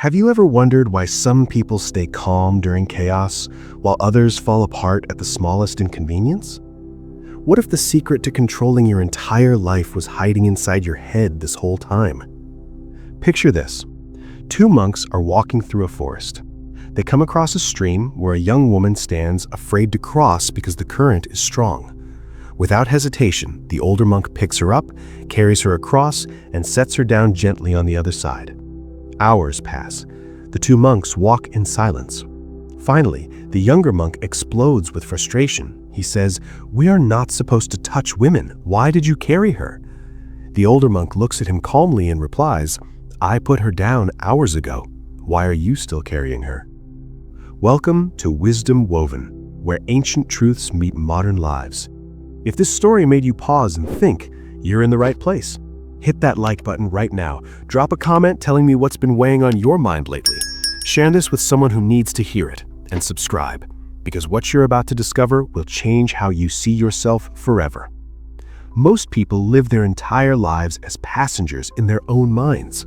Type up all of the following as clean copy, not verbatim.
Have you ever wondered why some people stay calm during chaos, while others fall apart at the smallest inconvenience? What if the secret to controlling your entire life was hiding inside your head this whole time? Picture this. Two monks are walking through a forest. They come across a stream where a young woman stands afraid to cross because the current is strong. Without hesitation, the older monk picks her up, carries her across, and sets her down gently on the other side. Hours pass. The two monks walk in silence. Finally, the younger monk explodes with frustration. He says, "We are not supposed to touch women. Why did you carry her?" The older monk looks at him calmly and replies, "I put her down hours ago. Why are you still carrying her?" Welcome to Wisdom Woven, where ancient truths meet modern lives. If this story made you pause and think, you're in the right place. Hit that like button right now. Drop a comment telling me what's been weighing on your mind lately. Share this with someone who needs to hear it. And subscribe, because what you're about to discover will change how you see yourself forever. Most people live their entire lives as passengers in their own minds.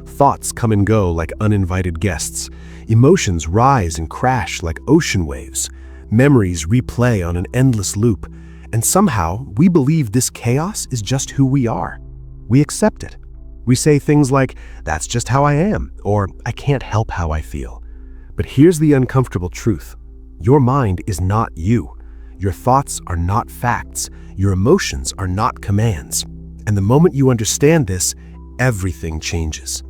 Thoughts come and go like uninvited guests. Emotions rise and crash like ocean waves. Memories replay on an endless loop. And somehow, we believe this chaos is just who we are. We accept it. We say things like, "That's just how I am," or "I can't help how I feel." But here's the uncomfortable truth. Your mind is not you. Your thoughts are not facts. Your emotions are not commands. And the moment you understand this, everything changes.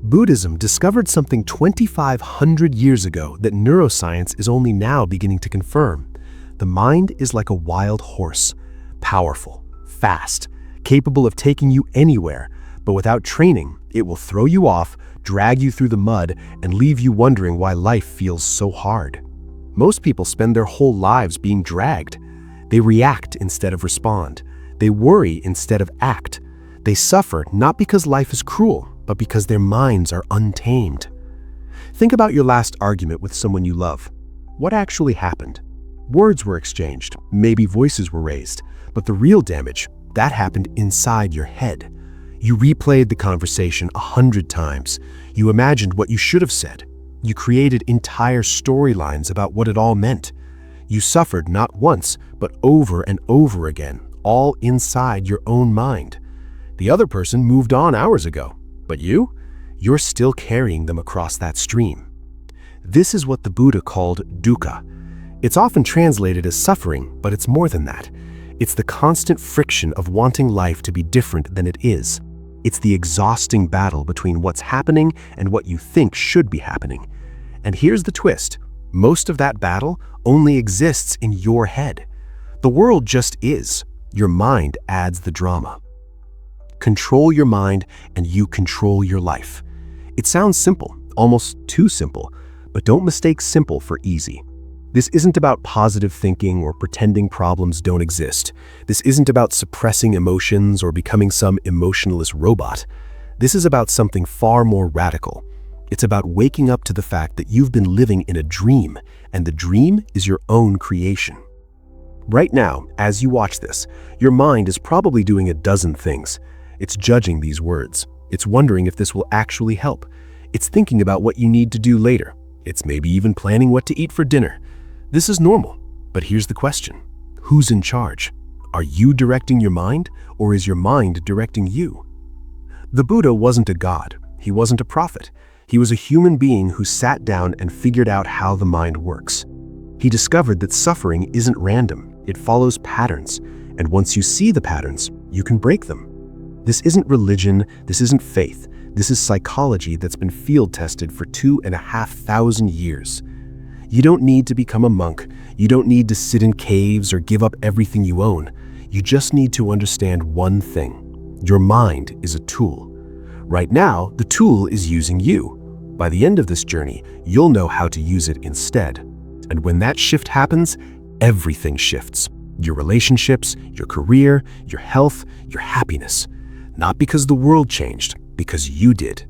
Buddhism discovered something 2,500 years ago that neuroscience is only now beginning to confirm. The mind is like a wild horse, powerful, fast, capable of taking you anywhere, but without training, it will throw you off, drag you through the mud, and leave you wondering why life feels so hard. Most people spend their whole lives being dragged. They react instead of respond. They worry instead of act. They suffer not because life is cruel, but because their minds are untamed. Think about your last argument with someone you love. What actually happened? Words were exchanged, maybe voices were raised, but the real damage, that happened inside your head. You replayed the conversation 100 times. You imagined what you should have said. You created entire storylines about what it all meant. You suffered not once, but over and over again, all inside your own mind. The other person moved on hours ago, but you're still carrying them across that stream. This is what the Buddha called dukkha. It's often translated as suffering, but it's more than that. It's the constant friction of wanting life to be different than it is. It's the exhausting battle between what's happening and what you think should be happening. And here's the twist. Most of that battle only exists in your head. The world just is. Your mind adds the drama. Control your mind and you control your life. It sounds simple, almost too simple, but don't mistake simple for easy. This isn't about positive thinking or pretending problems don't exist. This isn't about suppressing emotions or becoming some emotionless robot. This is about something far more radical. It's about waking up to the fact that you've been living in a dream, and the dream is your own creation. Right now, as you watch this, your mind is probably doing a dozen things. It's judging these words. It's wondering if this will actually help. It's thinking about what you need to do later. It's maybe even planning what to eat for dinner. This is normal, but here's the question. Who's in charge? Are you directing your mind, or is your mind directing you? The Buddha wasn't a god. He wasn't a prophet. He was a human being who sat down and figured out how the mind works. He discovered that suffering isn't random. It follows patterns, and once you see the patterns, you can break them. This isn't religion. This isn't faith. This is psychology that's been field tested for 2,500 years. You don't need to become a monk. You don't need to sit in caves or give up everything you own. You just need to understand one thing. Your mind is a tool. Right now, the tool is using you. By the end of this journey, you'll know how to use it instead. And when that shift happens, everything shifts. Your relationships, your career, your health, your happiness. Not because the world changed, because you did.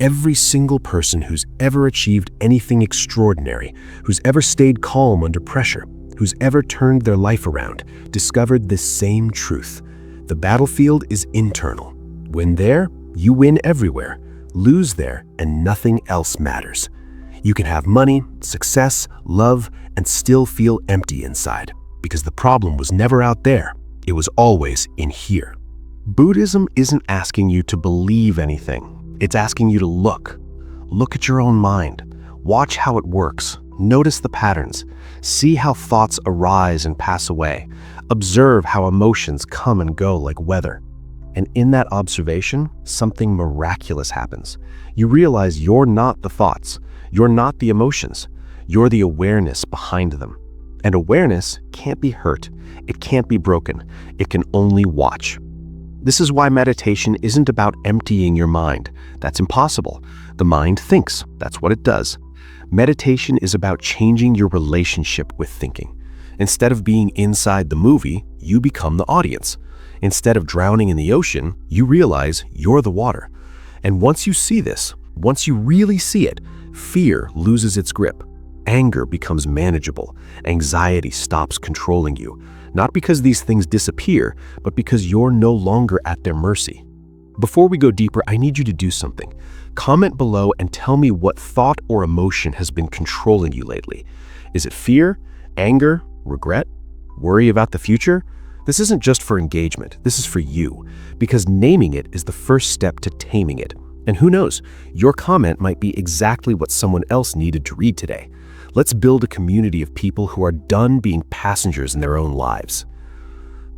Every single person who's ever achieved anything extraordinary, who's ever stayed calm under pressure, who's ever turned their life around, discovered this same truth. The battlefield is internal. When there, you win everywhere. lose there, and nothing else matters. You can have money, success, love, and still feel empty inside, because the problem was never out there. It was always in here. Buddhism isn't asking you to believe anything. It's asking you to look. Look at your own mind. Watch how it works. Notice the patterns. See how thoughts arise and pass away. Observe how emotions come and go like weather. And in that observation, something miraculous happens. You realize you're not the thoughts. You're not the emotions. You're the awareness behind them. And awareness can't be hurt. It can't be broken. It can only watch. This is why meditation isn't about emptying your mind. That's impossible. The mind thinks. That's what it does. Meditation is about changing your relationship with thinking. Instead of being inside the movie, you become the audience. Instead of drowning in the ocean, you realize you're the water. And once you see this, once you really see it, fear loses its grip. Anger becomes manageable. Anxiety stops controlling you. Not because these things disappear, but because you're no longer at their mercy. Before we go deeper, I need you to do something. Comment below and tell me what thought or emotion has been controlling you lately. Is it fear, anger, regret, worry about the future? This isn't just for engagement. This is for you, because naming it is the first step to taming it. And who knows, your comment might be exactly what someone else needed to read today. Let's build a community of people who are done being passengers in their own lives.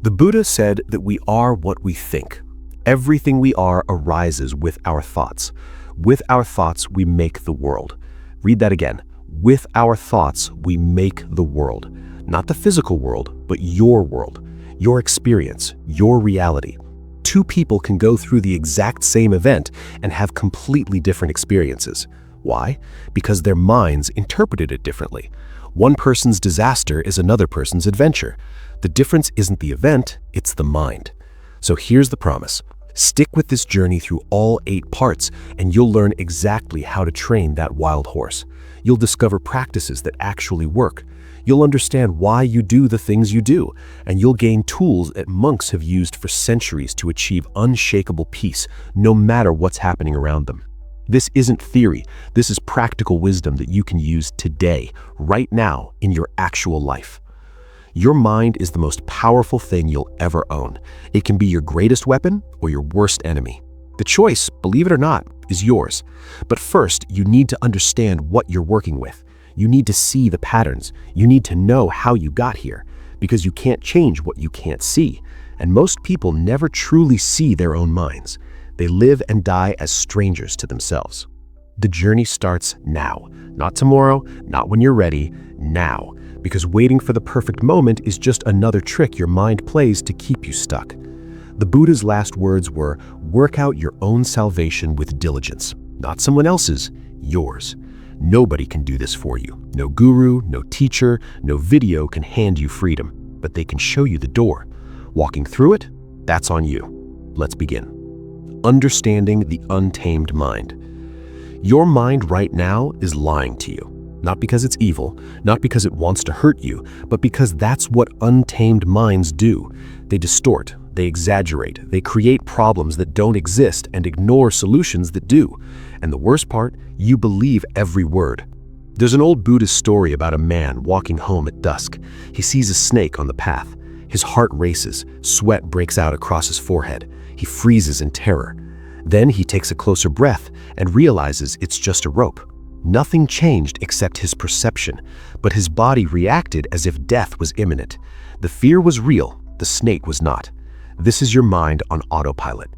The Buddha said that we are what we think. Everything we are arises with our thoughts. With our thoughts, we make the world. Read that again. With our thoughts, we make the world. Not the physical world, but your world, your experience, your reality. Two people can go through the exact same event and have completely different experiences. Why? Because their minds interpreted it differently. One person's disaster is another person's adventure. The difference isn't the event, it's the mind. So here's the promise. Stick with this journey through all 8 parts, and you'll learn exactly how to train that wild horse. You'll discover practices that actually work. You'll understand why you do the things you do, and you'll gain tools that monks have used for centuries to achieve unshakable peace, no matter what's happening around them. This isn't theory. This is practical wisdom that you can use today, right now, in your actual life. Your mind is the most powerful thing you'll ever own. It can be your greatest weapon or your worst enemy. The choice, believe it or not, is yours. But first, you need to understand what you're working with. You need to see the patterns. You need to know how you got here, because you can't change what you can't see. And most people never truly see their own minds. They live and die as strangers to themselves. The journey starts now, not tomorrow, not when you're ready, now. Because waiting for the perfect moment is just another trick your mind plays to keep you stuck. The Buddha's last words were, work out your own salvation with diligence. Not someone else's, yours. Nobody can do this for you. No guru, no teacher, no video can hand you freedom, but they can show you the door. Walking through it, that's on you. Let's begin. Understanding the untamed mind. Your mind right now is lying to you. Not because it's evil, not because it wants to hurt you, but because that's what untamed minds do. They distort, they exaggerate, they create problems that don't exist and ignore solutions that do. And the worst part, you believe every word. There's an old Buddhist story about a man walking home at dusk. He sees a snake on the path. His heart races, sweat breaks out across his forehead. He freezes in terror. Then he takes a closer breath and realizes it's just a rope. Nothing changed except his perception, but his body reacted as if death was imminent. The fear was real, the snake was not. This is your mind on autopilot.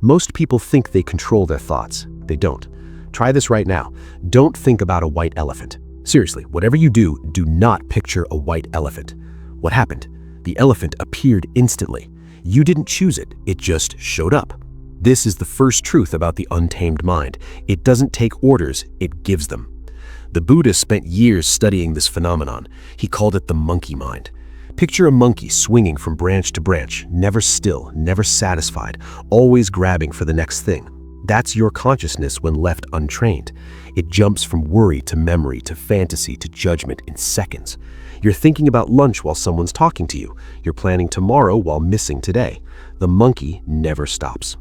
Most people think they control their thoughts. They don't. Try this right now. Don't think about a white elephant. Seriously, whatever you do, do not picture a white elephant. What happened? The elephant appeared instantly. You didn't choose it, it just showed up. This is the first truth about the untamed mind. It doesn't take orders, it gives them. The Buddha spent years studying this phenomenon. He called it the monkey mind. Picture a monkey swinging from branch to branch, never still, never satisfied, always grabbing for the next thing. That's your consciousness when left untrained. It jumps from worry to memory to fantasy to judgment in seconds. You're thinking about lunch while someone's talking to you. You're planning tomorrow while missing today. The monkey never stops.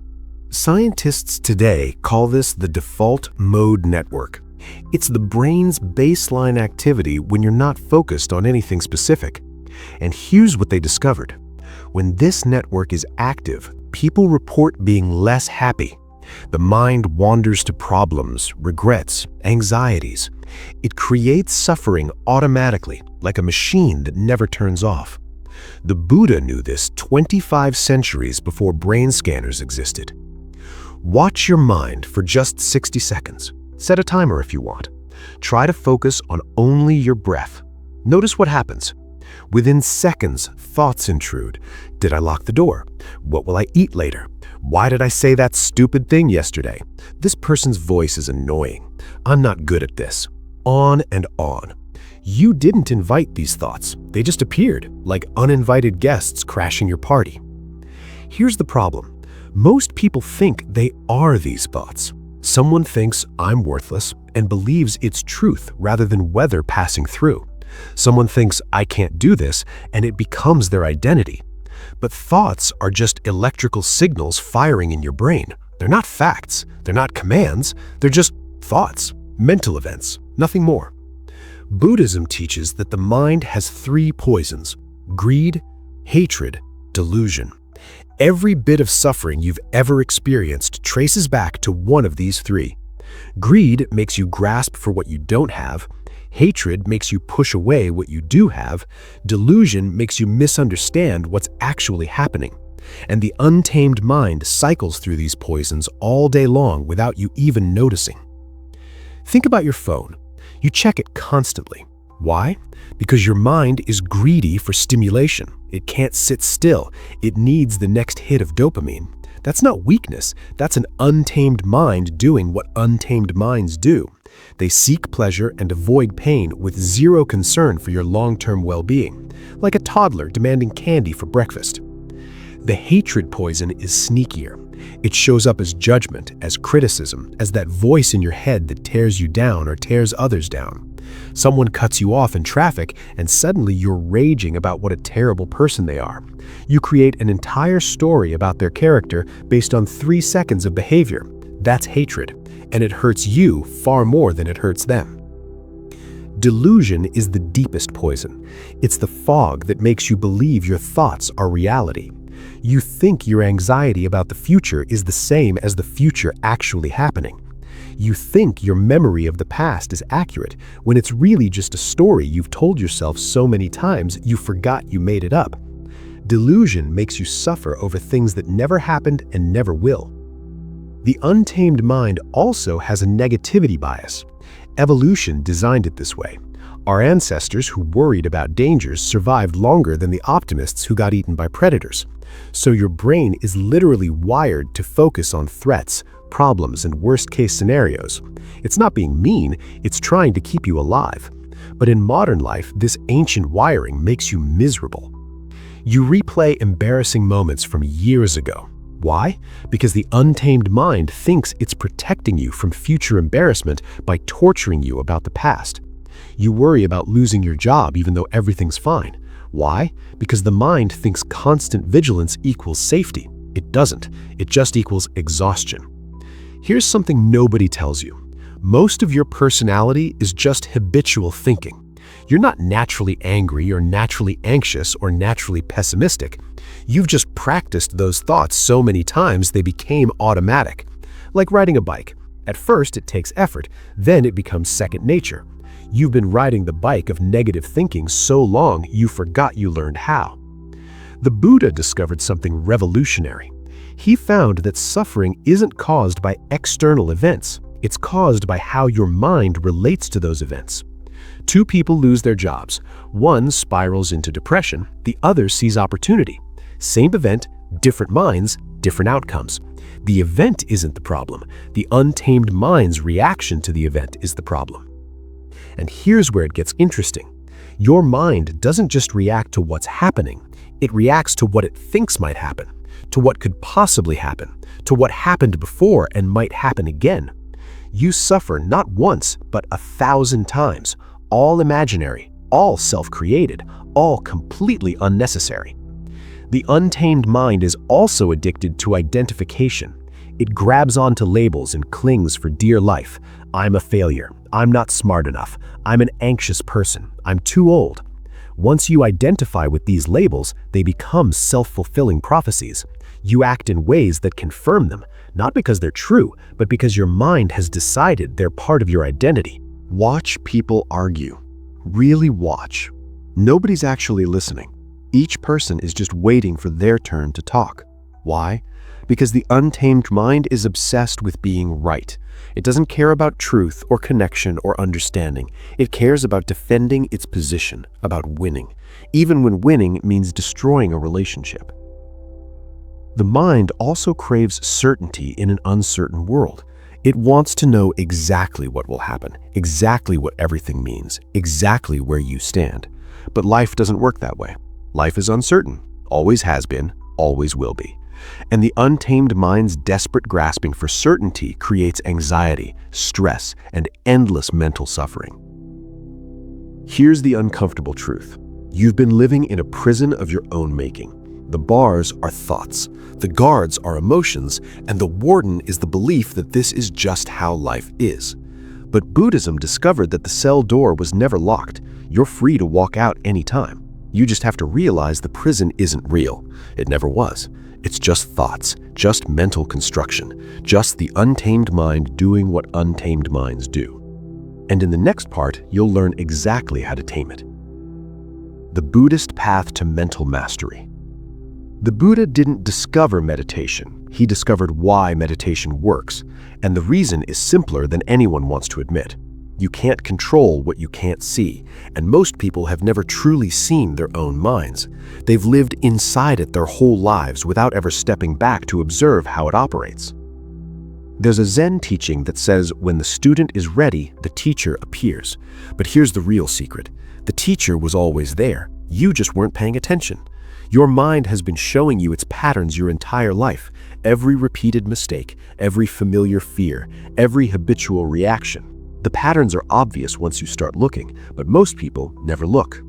Scientists today call this the default mode network. It's the brain's baseline activity when you're not focused on anything specific. And here's what they discovered. When this network is active, people report being less happy. The mind wanders to problems, regrets, anxieties. It creates suffering automatically, like a machine that never turns off. The Buddha knew this 25 centuries before brain scanners existed. Watch your mind for just 60 seconds. Set a timer if you want. Try to focus on only your breath. Notice what happens. Within seconds, thoughts intrude. Did I lock the door? What will I eat later? Why did I say that stupid thing yesterday? This person's voice is annoying. I'm not good at this. On and on. You didn't invite these thoughts. They just appeared, like uninvited guests crashing your party. Here's the problem. Most people think they are these thoughts. Someone thinks I'm worthless and believes it's truth rather than weather passing through. Someone thinks I can't do this and it becomes their identity. But thoughts are just electrical signals firing in your brain. They're not facts. They're not commands. They're just thoughts, mental events, nothing more. Buddhism teaches that the mind has 3 poisons: greed, hatred, delusion. Every bit of suffering you've ever experienced traces back to one of these 3. Greed makes you grasp for what you don't have. Hatred makes you push away what you do have. Delusion makes you misunderstand what's actually happening. And the untamed mind cycles through these poisons all day long without you even noticing. Think about your phone. You check it constantly. Why? Because your mind is greedy for stimulation. It can't sit still. It needs the next hit of dopamine. That's not weakness. That's an untamed mind doing what untamed minds do. They seek pleasure and avoid pain with zero concern for your long-term well-being, like a toddler demanding candy for breakfast. The hatred poison is sneakier. It shows up as judgment, as criticism, as that voice in your head that tears you down or tears others down. Someone cuts you off in traffic and suddenly you're raging about what a terrible person they are. You create an entire story about their character based on 3 seconds of behavior. That's hatred, and it hurts you far more than it hurts them. Delusion is the deepest poison. It's the fog that makes you believe your thoughts are reality. You think your anxiety about the future is the same as the future actually happening. You think your memory of the past is accurate when it's really just a story you've told yourself so many times you forgot you made it up. Delusion makes you suffer over things that never happened and never will. The untamed mind also has a negativity bias. Evolution designed it this way. Our ancestors who worried about dangers survived longer than the optimists who got eaten by predators. So your brain is literally wired to focus on threats, problems, and worst-case scenarios. It's not being mean, it's trying to keep you alive. But in modern life, this ancient wiring makes you miserable. You replay embarrassing moments from years ago. Why? Because the untamed mind thinks it's protecting you from future embarrassment by torturing you about the past. You worry about losing your job even though everything's fine. Why? Because the mind thinks constant vigilance equals safety. It doesn't. It just equals exhaustion. Here's something nobody tells you. Most of your personality is just habitual thinking. You're not naturally angry or naturally anxious or naturally pessimistic. You've just practiced those thoughts so many times they became automatic. Like riding a bike. At first it takes effort, then it becomes second nature. You've been riding the bike of negative thinking so long you forgot you learned how. The Buddha discovered something revolutionary. He found that suffering isn't caused by external events. It's caused by how your mind relates to those events. 2 people lose their jobs. One spirals into depression, the other sees opportunity. Same event, different minds, different outcomes. The event isn't the problem. The untamed mind's reaction to the event is the problem. And here's where it gets interesting. Your mind doesn't just react to what's happening. It reacts to what it thinks might happen, to what could possibly happen, to what happened before and might happen again. You suffer not once, but 1,000 times, all imaginary, all self-created, all completely unnecessary. The untamed mind is also addicted to identification. It grabs onto labels and clings for dear life. I'm a failure. I'm not smart enough. I'm an anxious person. I'm too old. Once you identify with these labels, they become self-fulfilling prophecies. You act in ways that confirm them, not because they're true, but because your mind has decided they're part of your identity. Watch people argue. Really watch. Nobody's actually listening. Each person is just waiting for their turn to talk. Why? Because the untamed mind is obsessed with being right. It doesn't care about truth or connection or understanding. It cares about defending its position, about winning, even when winning means destroying a relationship. The mind also craves certainty in an uncertain world. It wants to know exactly what will happen, exactly what everything means, exactly where you stand. But life doesn't work that way. Life is uncertain, always has been, always will be. And the untamed mind's desperate grasping for certainty creates anxiety, stress, and endless mental suffering. Here's the uncomfortable truth. You've been living in a prison of your own making. The bars are thoughts, the guards are emotions, and the warden is the belief that this is just how life is. But Buddhism discovered that the cell door was never locked. You're free to walk out anytime. You just have to realize the prison isn't real. It never was. It's just thoughts, just mental construction, just the untamed mind doing what untamed minds do. And in the next part, you'll learn exactly how to tame it. The Buddhist path to mental mastery. The Buddha didn't discover meditation. He discovered why meditation works, and the reason is simpler than anyone wants to admit. You can't control what you can't see, and most people have never truly seen their own minds. They've lived inside it their whole lives without ever stepping back to observe how it operates. There's a Zen teaching that says when the student is ready, the teacher appears. But here's the real secret. The teacher was always there. You just weren't paying attention. Your mind has been showing you its patterns your entire life. Every repeated mistake, every familiar fear, every habitual reaction. The patterns are obvious once you start looking, but most people never look.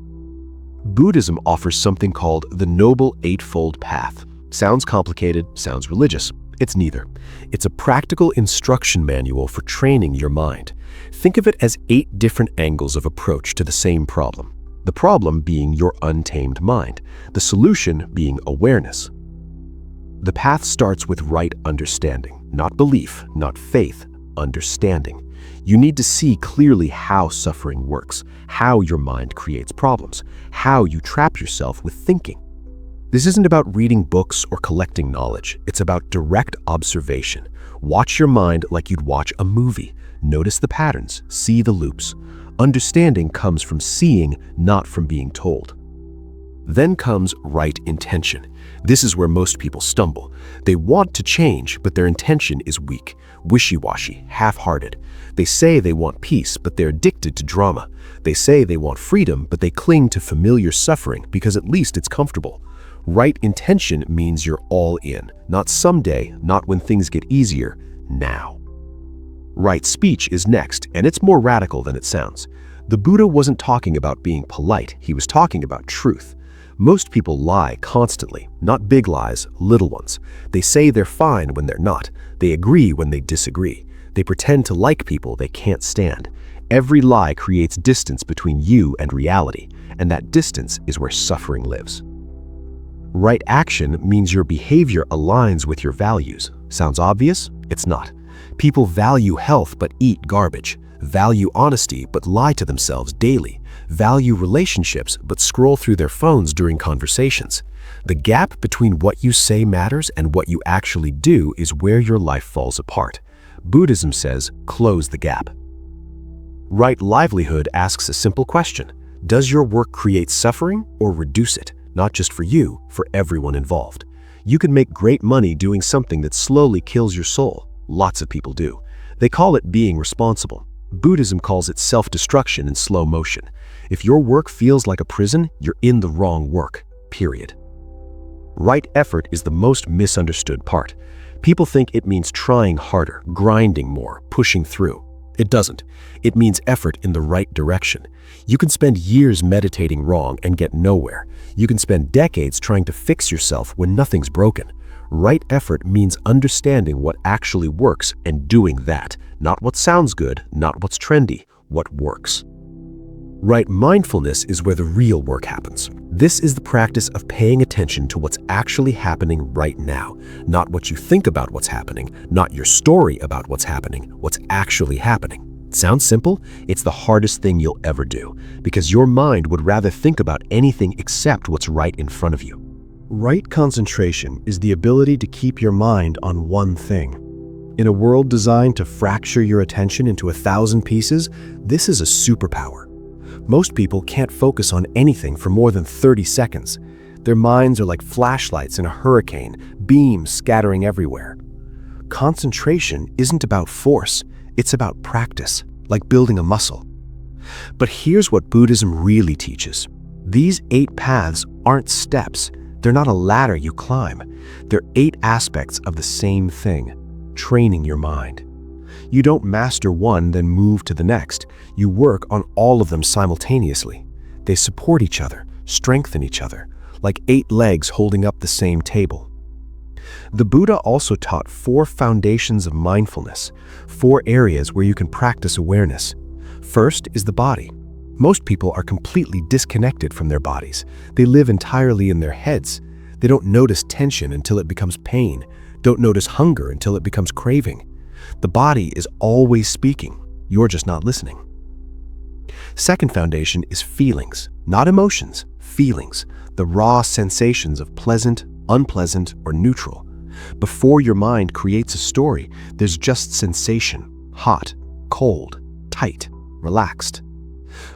Buddhism offers something called the Noble Eightfold Path. Sounds complicated, sounds religious. It's neither. It's a practical instruction manual for training your mind. Think of it as 8 different angles of approach to the same problem. The problem being your untamed mind, the solution being awareness. The path starts with right understanding, not belief, not faith, understanding. You need to see clearly how suffering works, how your mind creates problems, how you trap yourself with thinking. This isn't about reading books or collecting knowledge. It's about direct observation. Watch your mind like you'd watch a movie. Notice the patterns, see the loops. Understanding comes from seeing, not from being told. Then comes right intention. This is where most people stumble. They want to change, but their intention is weak, wishy-washy, half-hearted. They say they want peace, but they're addicted to drama. They say they want freedom, but they cling to familiar suffering because at least it's comfortable. Right intention means you're all in, not someday, not when things get easier, now. Right speech is next, and it's more radical than it sounds. The Buddha wasn't talking about being polite, he was talking about truth. Most people lie constantly, not big lies, little ones. They say they're fine when they're not. They agree when they disagree. They pretend to like people they can't stand. Every lie creates distance between you and reality, and that distance is where suffering lives. Right action means your behavior aligns with your values. Sounds obvious? It's not. People value health but eat garbage, value honesty but lie to themselves daily, value relationships but scroll through their phones during conversations. The gap between what you say matters and what you actually do is where your life falls apart. Buddhism says, close the gap. Right livelihood asks a simple question. Does your work create suffering or reduce it? Not just for you, for everyone involved. You can make great money doing something that slowly kills your soul. Lots of people do. They call it being responsible. Buddhism calls it self-destruction in slow motion. If your work feels like a prison, you're in the wrong work, period. Right effort is the most misunderstood part. People think it means trying harder, grinding more, pushing through. It doesn't. It means effort in the right direction. You can spend years meditating wrong and get nowhere. You can spend decades trying to fix yourself when nothing's broken. Right effort means understanding what actually works and doing that, not what sounds good, not what's trendy, what works. Right mindfulness is where the real work happens. This is the practice of paying attention to what's actually happening right now, not what you think about what's happening, not your story about what's happening, what's actually happening. Sounds simple? It's the hardest thing you'll ever do, because your mind would rather think about anything except what's right in front of you. Right concentration is the ability to keep your mind on one thing. In a world designed to fracture your attention into 1,000 pieces, this is a superpower. Most people can't focus on anything for more than 30 seconds. Their minds are like flashlights in a hurricane, beams scattering everywhere. Concentration isn't about force, it's about practice, like building a muscle. But here's what Buddhism really teaches. These 8 paths aren't steps. They're not a ladder you climb. They're 8 aspects of the same thing, training your mind. You don't master one, then move to the next. You work on all of them simultaneously. They support each other, strengthen each other, like 8 legs holding up the same table. The Buddha also taught 4 foundations of mindfulness, 4 areas where you can practice awareness. First is the body. Most people are completely disconnected from their bodies. They live entirely in their heads. They don't notice tension until it becomes pain, don't notice hunger until it becomes craving. The body is always speaking. You're just not listening. Second foundation is feelings, not emotions, feelings, the raw sensations of pleasant, unpleasant, or neutral. Before your mind creates a story, there's just sensation, hot, cold, tight, relaxed.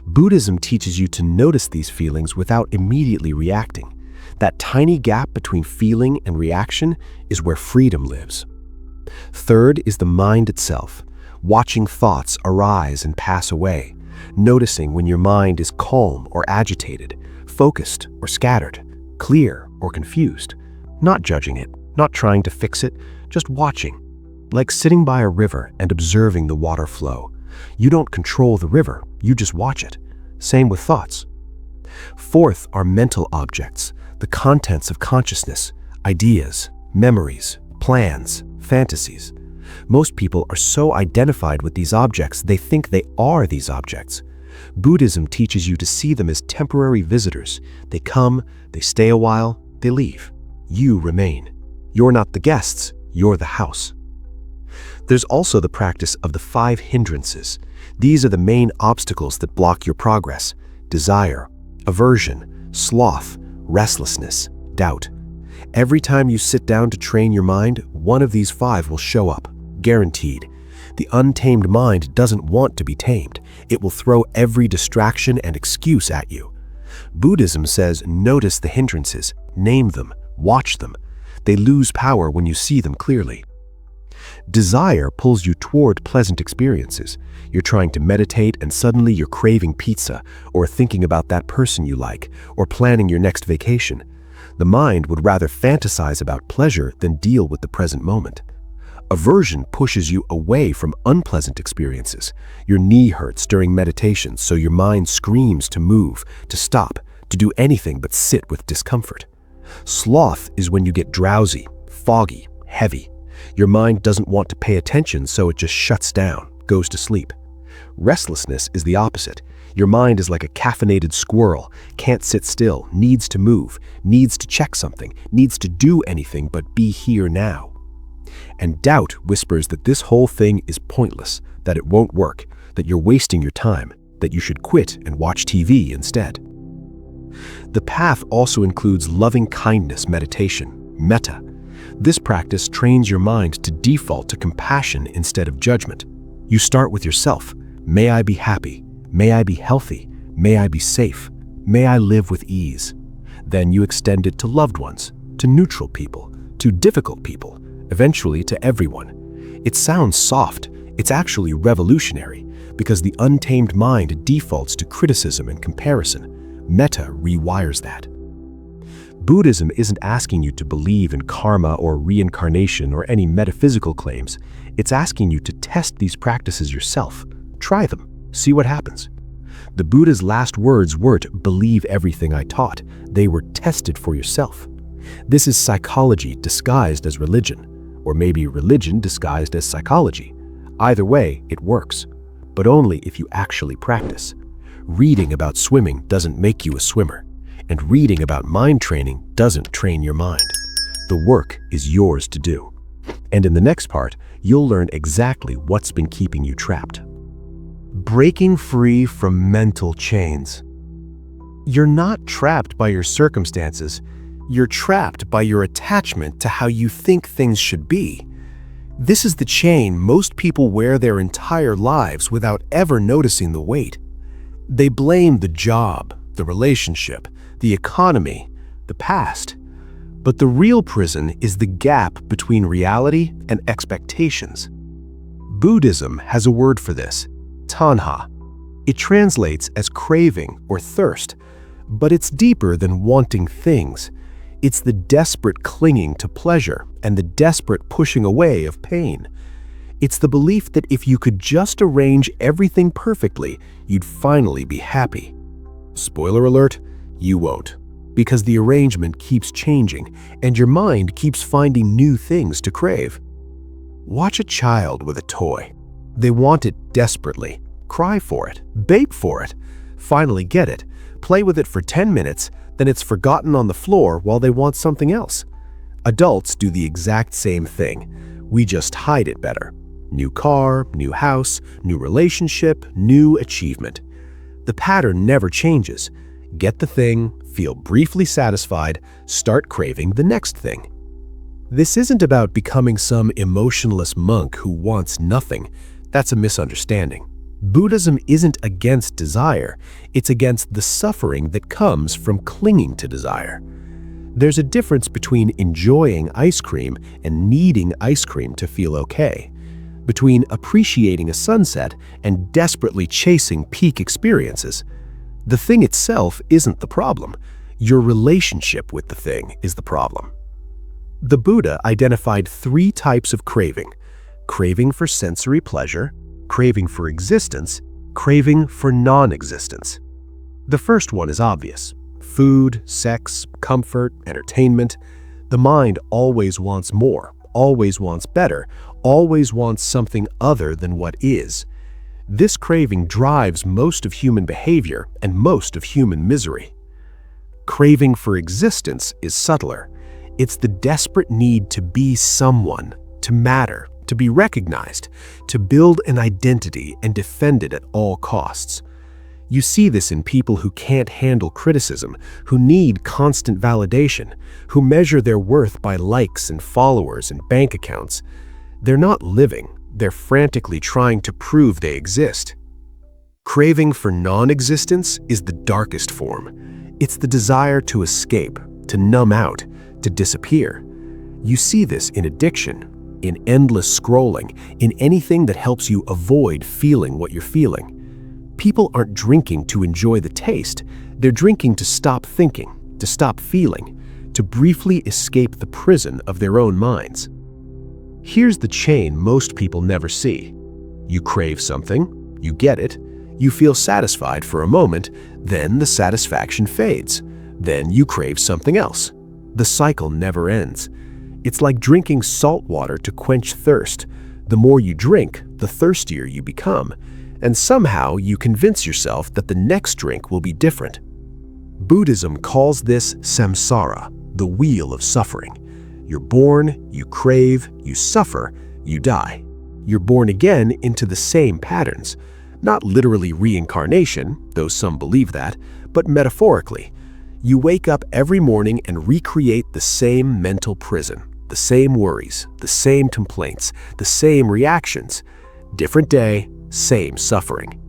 Buddhism teaches you to notice these feelings without immediately reacting. That tiny gap between feeling and reaction is where freedom lives. Third is the mind itself, watching thoughts arise and pass away, noticing when your mind is calm or agitated, focused or scattered, clear or confused, not judging it, not trying to fix it, just watching, like sitting by a river and observing the water flow. You don't control the river, you just watch it. Same with thoughts. Fourth are mental objects, the contents of consciousness, ideas, memories, plans, fantasies. Most people are so identified with these objects they think they are these objects. Buddhism teaches you to see them as temporary visitors. They come, they stay a while, they leave. You remain. You're not the guests, you're the house. There's also the practice of the 5 hindrances. These are the main obstacles that block your progress: desire, aversion, sloth, restlessness, doubt. Every time you sit down to train your mind, one of these 5 will show up, guaranteed. The untamed mind doesn't want to be tamed. It will throw every distraction and excuse at you. Buddhism says notice the hindrances, name them, watch them. They lose power when you see them clearly. Desire pulls you toward pleasant experiences. You're trying to meditate and suddenly you're craving pizza, or thinking about that person you like, or planning your next vacation. The mind would rather fantasize about pleasure than deal with the present moment. Aversion pushes you away from unpleasant experiences. Your knee hurts during meditation, so your mind screams to move, to stop, to do anything but sit with discomfort. Sloth is when you get drowsy, foggy, heavy. Your mind doesn't want to pay attention, so it just shuts down, goes to sleep. Restlessness is the opposite. Your mind is like a caffeinated squirrel, can't sit still, needs to move, needs to check something, needs to do anything but be here now. And doubt whispers that this whole thing is pointless, that it won't work, that you're wasting your time, that you should quit and watch TV instead. The path also includes loving kindness meditation, metta. This practice trains your mind to default to compassion instead of judgment. You start with yourself. May I be happy. May I be healthy. May I be safe. May I live with ease. Then you extend it to loved ones, to neutral people, to difficult people, eventually to everyone. It sounds soft. It's actually revolutionary, because the untamed mind defaults to criticism and comparison. Metta rewires that. Buddhism isn't asking you to believe in karma or reincarnation or any metaphysical claims. It's asking you to test these practices yourself. Try them. See what happens. The Buddha's last words weren't "believe everything I taught." They were "tested for yourself." This is psychology disguised as religion, or maybe religion disguised as psychology. Either way, it works, but only if you actually practice. Reading about swimming doesn't make you a swimmer, and reading about mind training doesn't train your mind. The work is yours to do. And in the next part, you'll learn exactly what's been keeping you trapped. Breaking free from mental chains. You're not trapped by your circumstances. You're trapped by your attachment to how you think things should be. This is the chain most people wear their entire lives without ever noticing the weight. They blame the job, the relationship, the economy, the past. But the real prison is the gap between reality and expectations. Buddhism has a word for this, tanha. It translates as craving or thirst, but it's deeper than wanting things. It's the desperate clinging to pleasure and the desperate pushing away of pain. It's the belief that if you could just arrange everything perfectly, you'd finally be happy. Spoiler alert, you won't, because the arrangement keeps changing and your mind keeps finding new things to crave. Watch a child with a toy. They want it desperately, cry for it, beg for it, finally get it, play with it for 10 minutes, then it's forgotten on the floor while they want something else. Adults do the exact same thing. We just hide it better. New car, new house, new relationship, new achievement. The pattern never changes. Get the thing, feel briefly satisfied, start craving the next thing. This isn't about becoming some emotionless monk who wants nothing. That's a misunderstanding. Buddhism isn't against desire, it's against the suffering that comes from clinging to desire. There's a difference between enjoying ice cream and needing ice cream to feel okay, between appreciating a sunset and desperately chasing peak experiences. The thing itself isn't the problem. Your relationship with the thing is the problem. The Buddha identified 3 types of craving: craving for sensory pleasure, craving for existence, craving for non-existence. The first one is obvious. Food, sex, comfort, entertainment. The mind always wants more, always wants better, always wants something other than what is. This craving drives most of human behavior and most of human misery. Craving for existence is subtler. It's the desperate need to be someone, to matter, to be recognized, to build an identity and defend it at all costs. You see this in people who can't handle criticism, who need constant validation, who measure their worth by likes and followers and bank accounts. They're not living, they're frantically trying to prove they exist. Craving for non-existence is the darkest form. It's the desire to escape, to numb out, to disappear. You see this in addiction, in endless scrolling, in anything that helps you avoid feeling what you're feeling. People aren't drinking to enjoy the taste. They're drinking to stop thinking, to stop feeling, to briefly escape the prison of their own minds. Here's the chain most people never see. You crave something, you get it, you feel satisfied for a moment, then the satisfaction fades. Then you crave something else. The cycle never ends. It's like drinking salt water to quench thirst. The more you drink, the thirstier you become, and somehow you convince yourself that the next drink will be different. Buddhism calls this samsara, the wheel of suffering. You're born, you crave, you suffer, you die. You're born again into the same patterns. Not literally reincarnation, though some believe that, but metaphorically. You wake up every morning and recreate the same mental prison. The same worries, the same complaints, the same reactions. Different day, same suffering.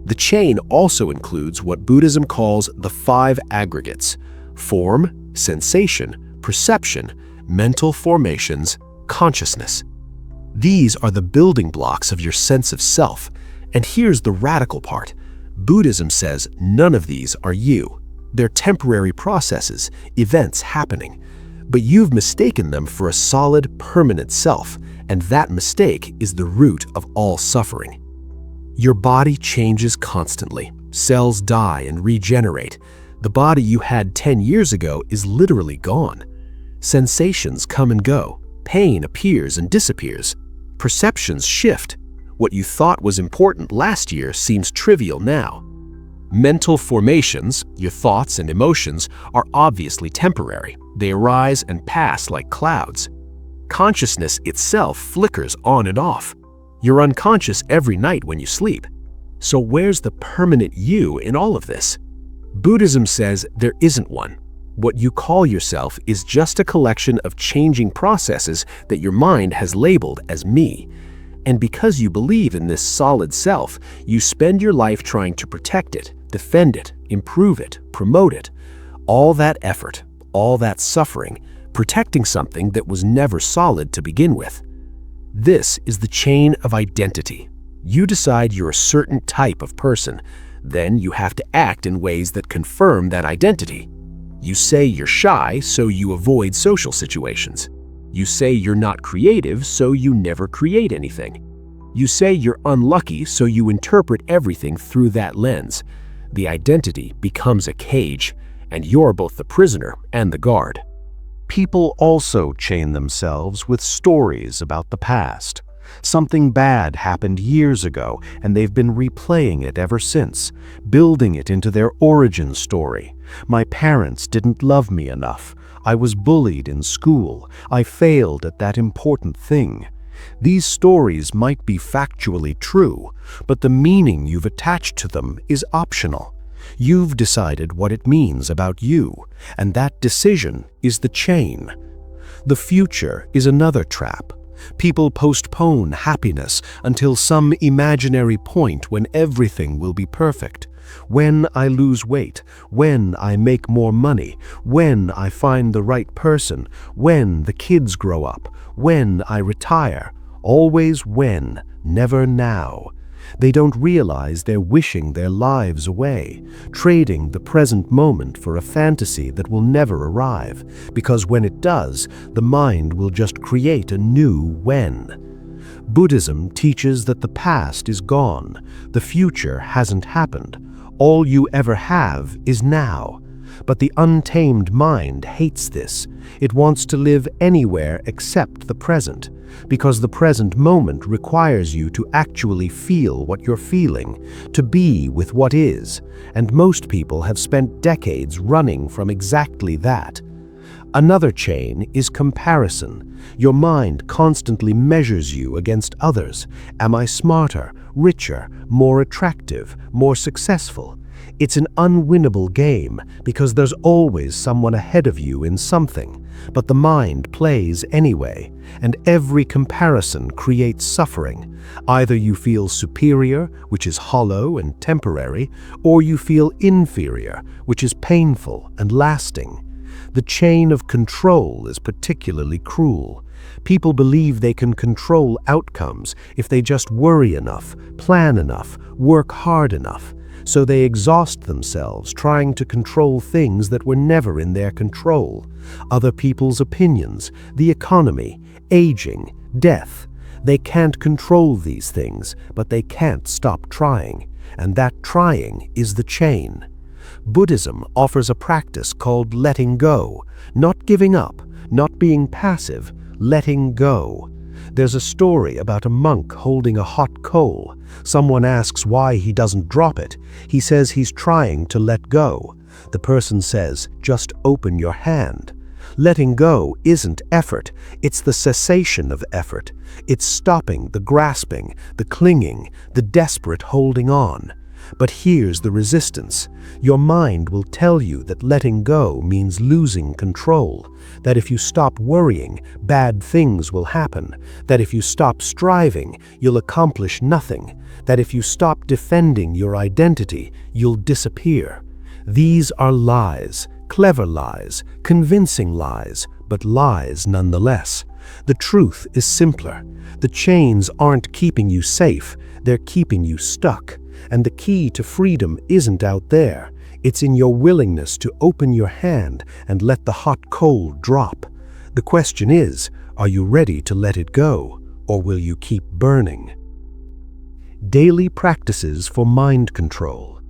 The chain also includes what Buddhism calls the 5 aggregates: form, sensation, perception, mental formations, consciousness. These are the building blocks of your sense of self. And here's the radical part. Buddhism says none of these are you. They're temporary processes, events happening. But you've mistaken them for a solid, permanent self, and that mistake is the root of all suffering. Your body changes constantly. Cells die and regenerate. The body you had 10 years ago is literally gone. Sensations come and go. Pain appears and disappears. Perceptions shift. What you thought was important last year seems trivial now. Mental formations, your thoughts and emotions, are obviously temporary. They arise and pass like clouds. Consciousness itself flickers on and off. You're unconscious every night when you sleep. So where's the permanent you in all of this? Buddhism says there isn't one. What you call yourself is just a collection of changing processes that your mind has labeled as me. And because you believe in this solid self, you spend your life trying to protect it, defend it, improve it, promote it. All that effort, all that suffering, protecting something that was never solid to begin with. This is the chain of identity. You decide you're a certain type of person. Then you have to act in ways that confirm that identity. You say you're shy, so you avoid social situations. You say you're not creative, so you never create anything. You say you're unlucky, so you interpret everything through that lens. The identity becomes a cage, and you're both the prisoner and the guard. People also chain themselves with stories about the past. Something bad happened years ago, and they've been replaying it ever since, building it into their origin story. My parents didn't love me enough. I was bullied in school. I failed at that important thing. These stories might be factually true, but the meaning you've attached to them is optional. You've decided what it means about you, and that decision is the chain. The future is another trap. People postpone happiness until some imaginary point when everything will be perfect. When I lose weight, when I make more money, when I find the right person, when the kids grow up, when I retire. Always when, never now. They don't realize they're wishing their lives away, trading the present moment for a fantasy that will never arrive, because when it does, the mind will just create a new when. Buddhism teaches that the past is gone, the future hasn't happened. All you ever have is now. But the untamed mind hates this. It wants to live anywhere except the present, because the present moment requires you to actually feel what you're feeling, to be with what is, and most people have spent decades running from exactly that. Another chain is comparison. Your mind constantly measures you against others. Am I smarter, richer, more attractive, more successful? It's an unwinnable game because there's always someone ahead of you in something, but the mind plays anyway, and every comparison creates suffering. Either you feel superior, which is hollow and temporary, or you feel inferior, which is painful and lasting. The chain of control is particularly cruel. People believe they can control outcomes if they just worry enough, plan enough, work hard enough. So they exhaust themselves trying to control things that were never in their control. Other people's opinions, the economy, aging, death. They can't control these things, but they can't stop trying. And that trying is the chain. Buddhism offers a practice called letting go, not giving up, not being passive, letting go. There's a story about a monk holding a hot coal. Someone asks why he doesn't drop it. He says he's trying to let go. The person says, just open your hand. Letting go isn't effort, it's the cessation of effort. It's stopping the grasping, the clinging, the desperate holding on. But here's the resistance. Your mind will tell you that letting go means losing control, that if you stop worrying, bad things will happen, that if you stop striving, you'll accomplish nothing, that if you stop defending your identity, you'll disappear. These are lies, clever lies, convincing lies, but lies nonetheless. The truth is simpler. The chains aren't keeping you safe, they're keeping you stuck. And the key to freedom isn't out there. It's in your willingness to open your hand and let the hot coal drop. The question is, are you ready to let it go, or will you keep burning? Daily practices for mind control.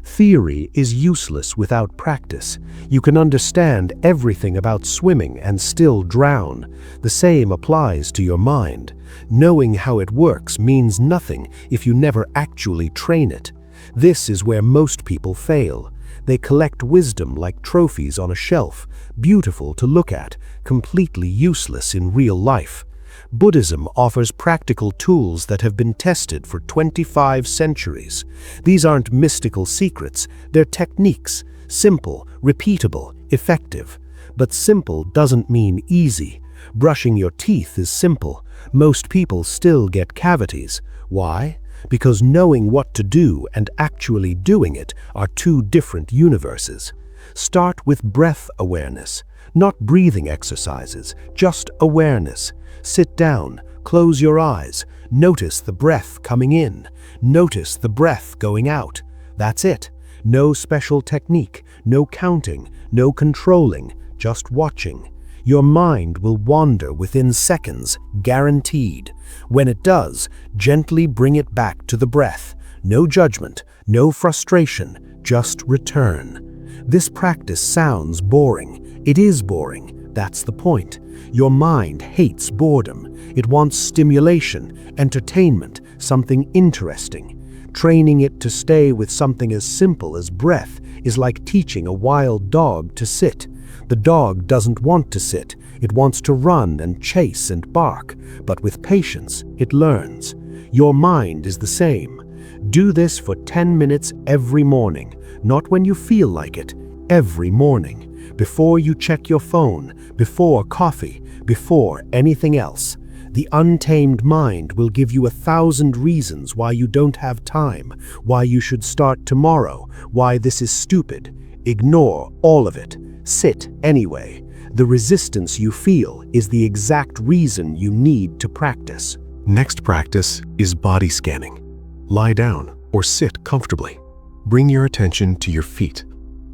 Theory is useless without practice. You can understand everything about swimming and still drown. The same applies to your mind. Knowing how it works means nothing if you never actually train it. This is where most people fail. They collect wisdom like trophies on a shelf, beautiful to look at, completely useless in real life. Buddhism offers practical tools that have been tested for 25 centuries. These aren't mystical secrets, they're techniques, simple, repeatable, effective. But simple doesn't mean easy. Brushing your teeth is simple. Most people still get cavities. Why? Because knowing what to do and actually doing it are two different universes. Start with breath awareness, not breathing exercises, just awareness. Sit down, close your eyes, notice the breath coming in, notice the breath going out. That's it. No special technique, no counting, no controlling, just watching. Your mind will wander within seconds, guaranteed. When it does, gently bring it back to the breath. No judgment, no frustration, just return. This practice sounds boring. It is boring. That's the point. Your mind hates boredom. It wants stimulation, entertainment, something interesting. Training it to stay with something as simple as breath is like teaching a wild dog to sit. The dog doesn't want to sit. It wants to run and chase and bark. But with patience, it learns. Your mind is the same. Do this for 10 minutes every morning, not when you feel like it, every morning. Before you check your phone, before coffee, before anything else. The untamed mind will give you 1,000 reasons why you don't have time, why you should start tomorrow, why this is stupid. Ignore all of it. Sit anyway. The resistance you feel is the exact reason you need to practice. Next practice is body scanning. Lie down or sit comfortably. Bring your attention to your feet.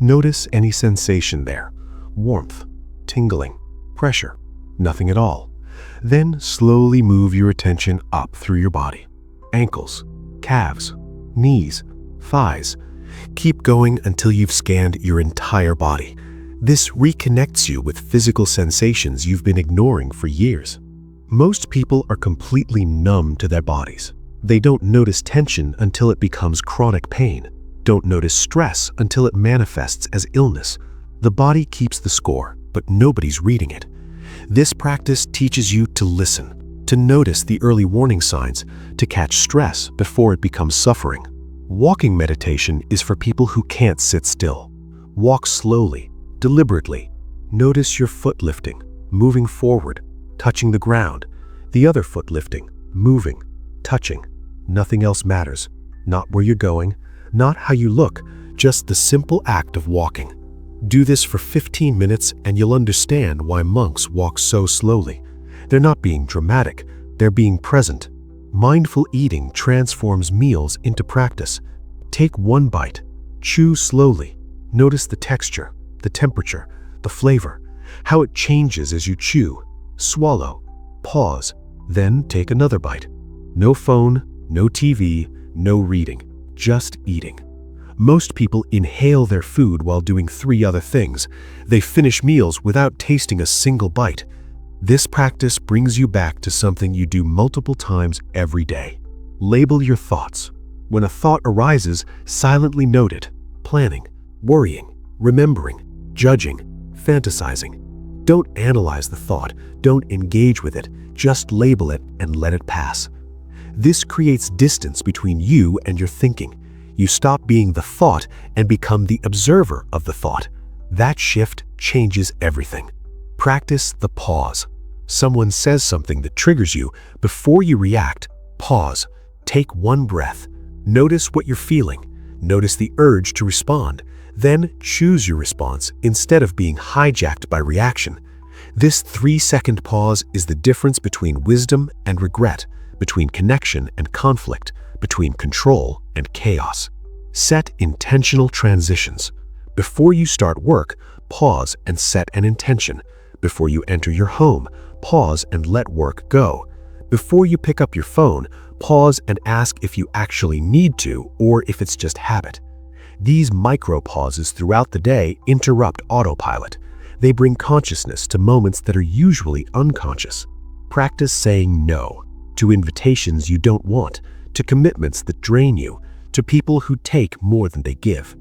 Notice any sensation there. Warmth, tingling, pressure, nothing at all. Then slowly move your attention up through your body. Ankles, calves, knees, thighs. Keep going until you've scanned your entire body. This reconnects you with physical sensations you've been ignoring for years. Most people are completely numb to their bodies. They don't notice tension until it becomes chronic pain. Don't notice stress until it manifests as illness. The body keeps the score, but nobody's reading it. This practice teaches you to listen, to notice the early warning signs, to catch stress before it becomes suffering. Walking meditation is for people who can't sit still. Walk slowly, deliberately. Notice your foot lifting, moving forward, touching the ground. The other foot lifting, moving, touching. Nothing else matters. Not where you're going, not how you look, just the simple act of walking. Do this for 15 minutes and you'll understand why monks walk so slowly. They're not being dramatic, they're being present. Mindful eating transforms meals into practice. Take one bite, chew slowly. Notice the texture, the temperature, the flavor, how it changes as you chew. Swallow, pause, then take another bite. No phone, no TV, no reading, just eating. Most people inhale their food while doing 3 other things. They finish meals without tasting a single bite. This practice brings you back to something you do multiple times every day. Label your thoughts. When a thought arises, silently note it. Planning, worrying, remembering, judging, fantasizing. Don't analyze the thought. Don't engage with it. Just label it and let it pass. This creates distance between you and your thinking. You stop being the thought and become the observer of the thought. That shift changes everything. Practice the pause. Someone says something that triggers you. Before you react, pause. Take one breath. Notice what you're feeling. Notice the urge to respond. Then choose your response instead of being hijacked by reaction. This 3-second pause is the difference between wisdom and regret, between connection and conflict, between control and chaos. Set intentional transitions. Before you start work, pause and set an intention. Before you enter your home, pause and let work go. Before you pick up your phone, pause and ask if you actually need to or if it's just habit. These micro-pauses throughout the day interrupt autopilot. They bring consciousness to moments that are usually unconscious. Practice saying no to invitations you don't want, to commitments that drain you, to people who take more than they give.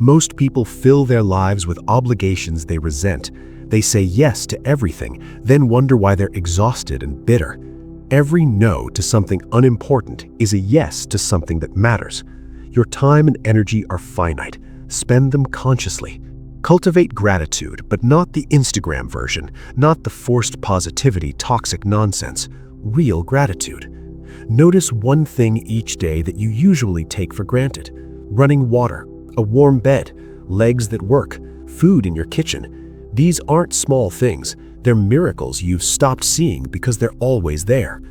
Most people fill their lives with obligations they resent. They say yes to everything, then wonder why they're exhausted and bitter. Every no to something unimportant is a yes to something that matters. Your time and energy are finite. Spend them consciously. Cultivate gratitude, but not the Instagram version, not the forced positivity, toxic nonsense. Real gratitude. Notice one thing each day that you usually take for granted. Running water, a warm bed, legs that work, food in your kitchen. These aren't small things. They're miracles you've stopped seeing because they're always there.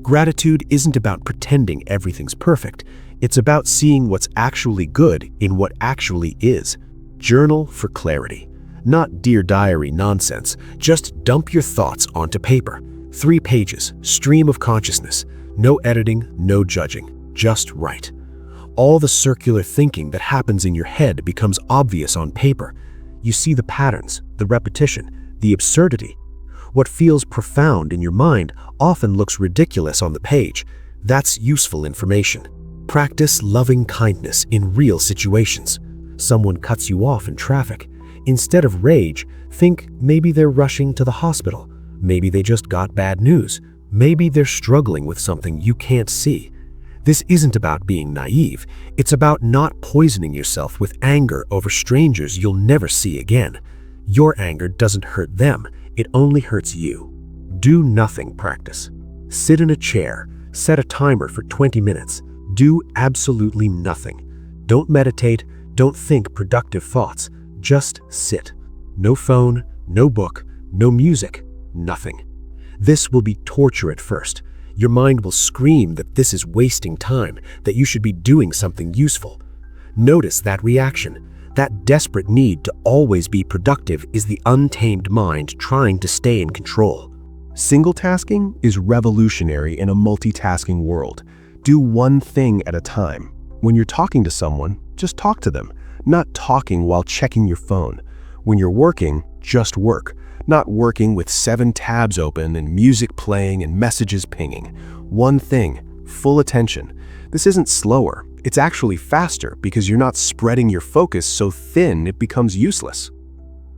Gratitude isn't about pretending everything's perfect. It's about seeing what's actually good in what actually is. Journal for clarity. Not Dear Diary nonsense. Just dump your thoughts onto paper. 3 pages, stream of consciousness. No editing, no judging. Just write. All the circular thinking that happens in your head becomes obvious on paper. You see the patterns, the repetition, the absurdity. What feels profound in your mind often looks ridiculous on the page. That's useful information. Practice loving kindness in real situations. Someone cuts you off in traffic. Instead of rage, think maybe they're rushing to the hospital. Maybe they just got bad news. Maybe they're struggling with something you can't see. This isn't about being naive. It's about not poisoning yourself with anger over strangers you'll never see again. Your anger doesn't hurt them. It only hurts you. Do nothing practice. Sit in a chair. Set a timer for 20 minutes. Do absolutely nothing. Don't meditate. Don't think productive thoughts. Just sit. No phone, no book, no music, nothing. This will be torture at first. Your mind will scream that this is wasting time, that you should be doing something useful. Notice that reaction. That desperate need to always be productive is the untamed mind trying to stay in control. Single tasking is revolutionary in a multitasking world. Do one thing at a time. When you're talking to someone, just talk to them, not talking while checking your phone. When you're working, just work, not working with 7 tabs open and music playing and messages pinging. One thing, full attention. This isn't slower, it's actually faster because you're not spreading your focus so thin it becomes useless.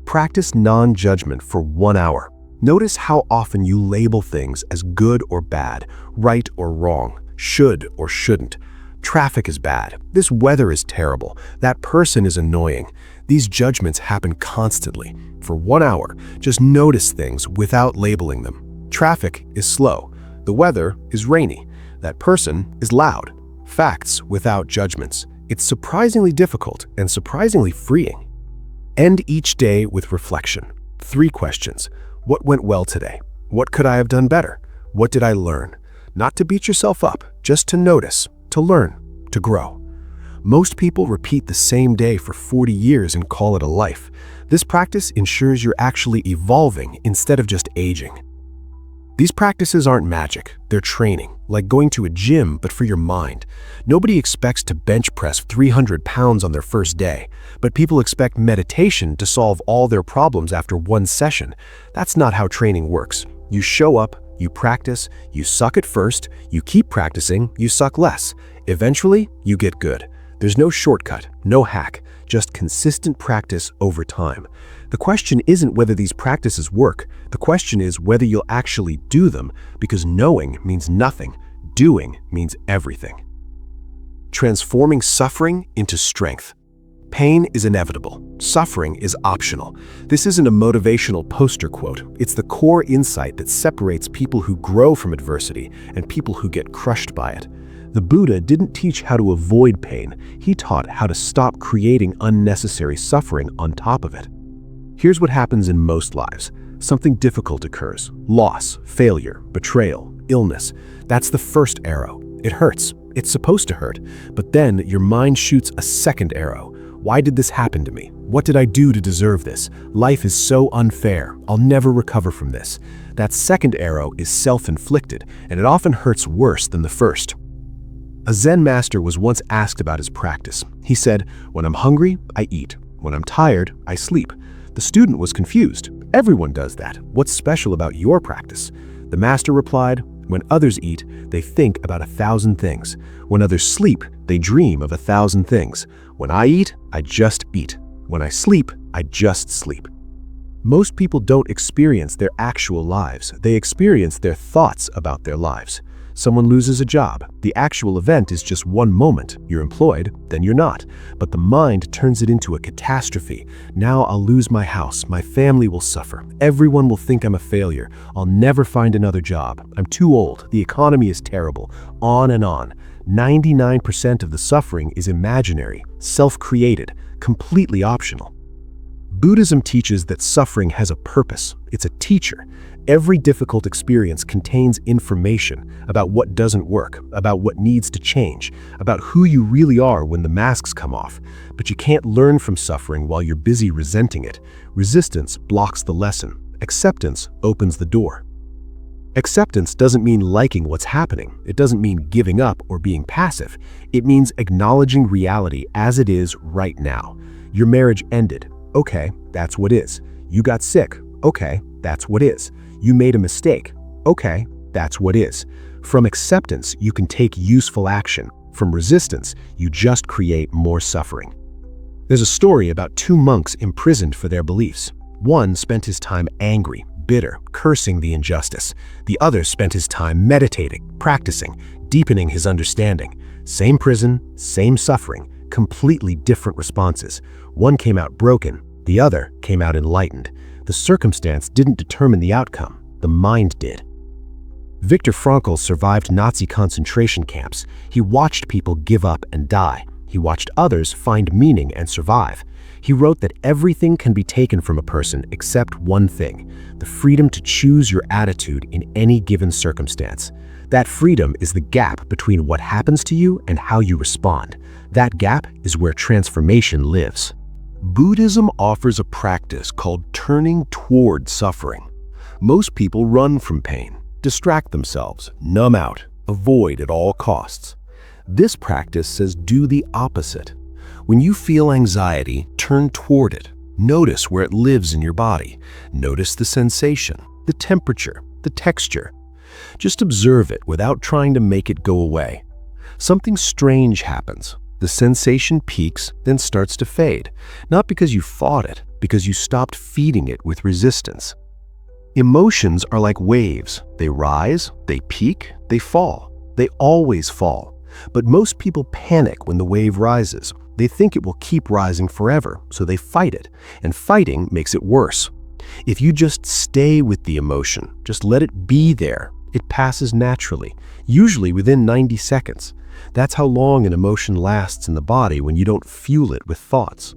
Practice non-judgment for 1 hour. Notice how often you label things as good or bad, right or wrong, should or shouldn't. Traffic is bad. This weather is terrible. That person is annoying. These judgments happen constantly. For 1 hour, just notice things without labeling them. Traffic is slow. The weather is rainy. That person is loud. Facts without judgments. It's surprisingly difficult and surprisingly freeing. End each day with reflection. 3 questions. What went well today? What could I have done better? What did I learn? Not to beat yourself up, just to notice, to learn, to grow. Most people repeat the same day for 40 years and call it a life. This practice ensures you're actually evolving instead of just aging. These practices aren't magic, they're training, like going to a gym but for your mind. Nobody expects to bench press 300 pounds on their first day, but people expect meditation to solve all their problems after 1 session. That's not how training works. You show up, you practice, you suck at first, you keep practicing, you suck less. Eventually, you get good. There's no shortcut, no hack, just consistent practice over time. The question isn't whether these practices work. The question is whether you'll actually do them, because knowing means nothing. Doing means everything. Transforming suffering into strength. Pain is inevitable. Suffering is optional. This isn't a motivational poster quote. It's the core insight that separates people who grow from adversity and people who get crushed by it. The Buddha didn't teach how to avoid pain. He taught how to stop creating unnecessary suffering on top of it. Here's what happens in most lives. Something difficult occurs. Loss, failure, betrayal, illness. That's the first arrow. It hurts. It's supposed to hurt. But then your mind shoots a second arrow. Why did this happen to me? What did I do to deserve this? Life is so unfair. I'll never recover from this. That second arrow is self-inflicted, and it often hurts worse than the first. A Zen master was once asked about his practice. He said, "When I'm hungry, I eat. When I'm tired, I sleep." The student was confused. "Everyone does that. What's special about your practice?" The master replied, "When others eat, they think about 1,000 things. When others sleep, they dream of 1,000 things. When I eat, I just eat. When I sleep, I just sleep." Most people don't experience their actual lives. They experience their thoughts about their lives. Someone loses a job. The actual event is just one moment. You're employed, then you're not. But the mind turns it into a catastrophe. Now I'll lose my house. My family will suffer. Everyone will think I'm a failure. I'll never find another job. I'm too old. The economy is terrible. On and on. 99% of the suffering is imaginary, self-created, completely optional. Buddhism teaches that suffering has a purpose. It's a teacher. Every difficult experience contains information about what doesn't work, about what needs to change, about who you really are when the masks come off. But you can't learn from suffering while you're busy resenting it. Resistance blocks the lesson. Acceptance opens the door. Acceptance doesn't mean liking what's happening. It doesn't mean giving up or being passive. It means acknowledging reality as it is right now. Your marriage ended. Okay, that's what is. You got sick. Okay, that's what is. You made a mistake. Okay, that's what is. From acceptance, you can take useful action. From resistance, you just create more suffering. There's a story about two monks imprisoned for their beliefs. One spent his time angry, bitter, cursing the injustice. The other spent his time meditating, practicing, deepening his understanding. Same prison, same suffering, completely different responses. One came out broken, the other came out enlightened. The circumstance didn't determine the outcome, the mind did. Viktor Frankl survived Nazi concentration camps. He watched people give up and die. He watched others find meaning and survive. He wrote that everything can be taken from a person except one thing, the freedom to choose your attitude in any given circumstance. That freedom is the gap between what happens to you and how you respond. That gap is where transformation lives. Buddhism offers a practice called turning toward suffering. Most people run from pain, distract themselves, numb out, avoid at all costs. This practice says do the opposite. When you feel anxiety, turn toward it. Notice where it lives in your body. Notice the sensation, the temperature, the texture. Just observe it without trying to make it go away. Something strange happens. The sensation peaks, then starts to fade. Not because you fought it, because you stopped feeding it with resistance. Emotions are like waves. They rise, they peak, they fall. They always fall. But most people panic when the wave rises. They think it will keep rising forever, so they fight it. And fighting makes it worse. If you just stay with the emotion, just let it be there, it passes naturally, usually within 90 seconds. That's how long an emotion lasts in the body when you don't fuel it with thoughts.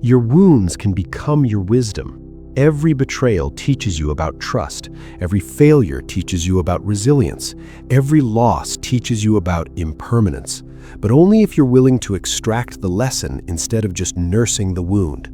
Your wounds can become your wisdom. Every betrayal teaches you about trust. Every failure teaches you about resilience. Every loss teaches you about impermanence. But only if you're willing to extract the lesson instead of just nursing the wound.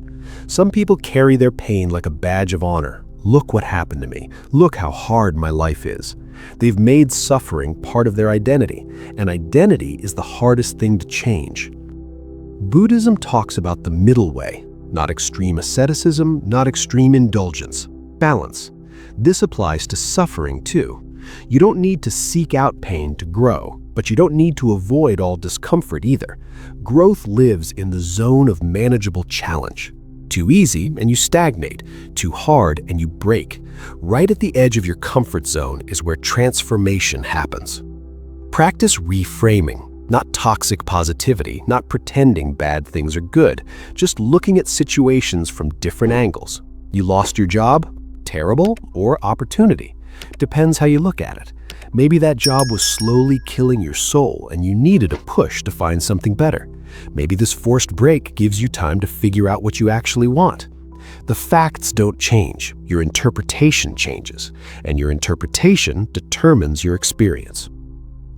Some people carry their pain like a badge of honor. Look what happened to me. Look how hard my life is. They've made suffering part of their identity, and identity is the hardest thing to change. Buddhism talks about the middle way, not extreme asceticism, not extreme indulgence. Balance. This applies to suffering too. You don't need to seek out pain to grow, but you don't need to avoid all discomfort either. Growth lives in the zone of manageable challenge. Too easy and you stagnate, too hard and you break. Right at the edge of your comfort zone is where transformation happens. Practice reframing, not toxic positivity, not pretending bad things are good, just looking at situations from different angles. You lost your job? Terrible or opportunity? Depends how you look at it. Maybe that job was slowly killing your soul and you needed a push to find something better. Maybe this forced break gives you time to figure out what you actually want. The facts don't change, your interpretation changes, and your interpretation determines your experience.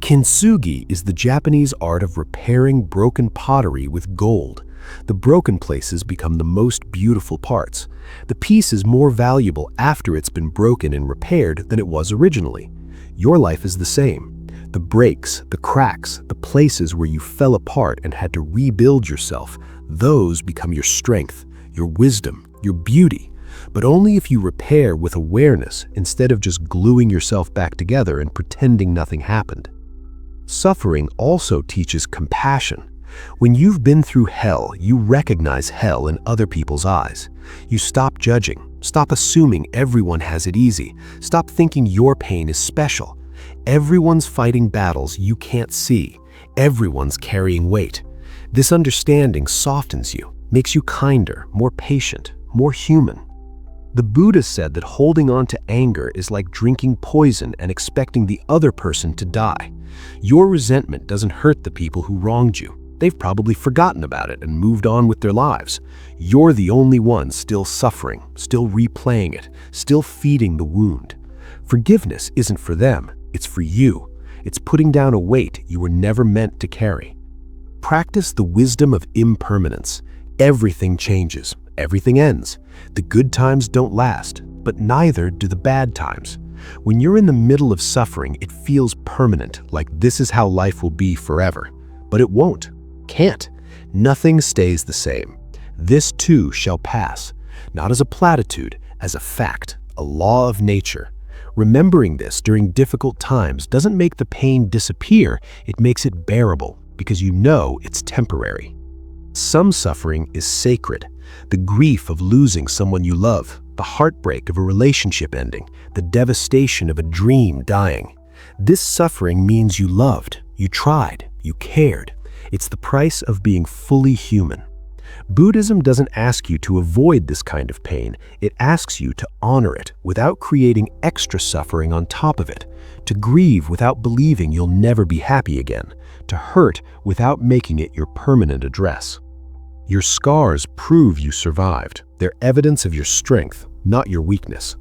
Kintsugi is the Japanese art of repairing broken pottery with gold. The broken places become the most beautiful parts. The piece is more valuable after it's been broken and repaired than it was originally. Your life is the same. The breaks, the cracks, the places where you fell apart and had to rebuild yourself, those become your strength, your wisdom, your beauty, but only if you repair with awareness instead of just gluing yourself back together and pretending nothing happened. Suffering also teaches compassion. When you've been through hell, you recognize hell in other people's eyes. You stop judging, stop assuming everyone has it easy, stop thinking your pain is special. Everyone's fighting battles you can't see. Everyone's carrying weight. This understanding softens you, makes you kinder, more patient, more human. The Buddha said that holding on to anger is like drinking poison and expecting the other person to die. Your resentment doesn't hurt the people who wronged you. They've probably forgotten about it and moved on with their lives. You're the only one still suffering, still replaying it, still feeding the wound. Forgiveness isn't for them, it's for you. It's putting down a weight you were never meant to carry. Practice the wisdom of impermanence. Everything changes, everything ends. The good times don't last, but neither do the bad times. When you're in the middle of suffering, it feels permanent, like this is how life will be forever. But it won't. Can't. Nothing stays the same. This too shall pass, not as a platitude, as a fact, a law of nature. Remembering this during difficult times doesn't make the pain disappear, it makes it bearable, because you know it's temporary. Some suffering is sacred. The grief of losing someone you love, the heartbreak of a relationship ending, the devastation of a dream dying. This suffering means you loved, you tried, you cared. It's the price of being fully human. Buddhism doesn't ask you to avoid this kind of pain. It asks you to honor it without creating extra suffering on top of it, to grieve without believing you'll never be happy again, to hurt without making it your permanent address. Your scars prove you survived. They're evidence of your strength, not your weakness.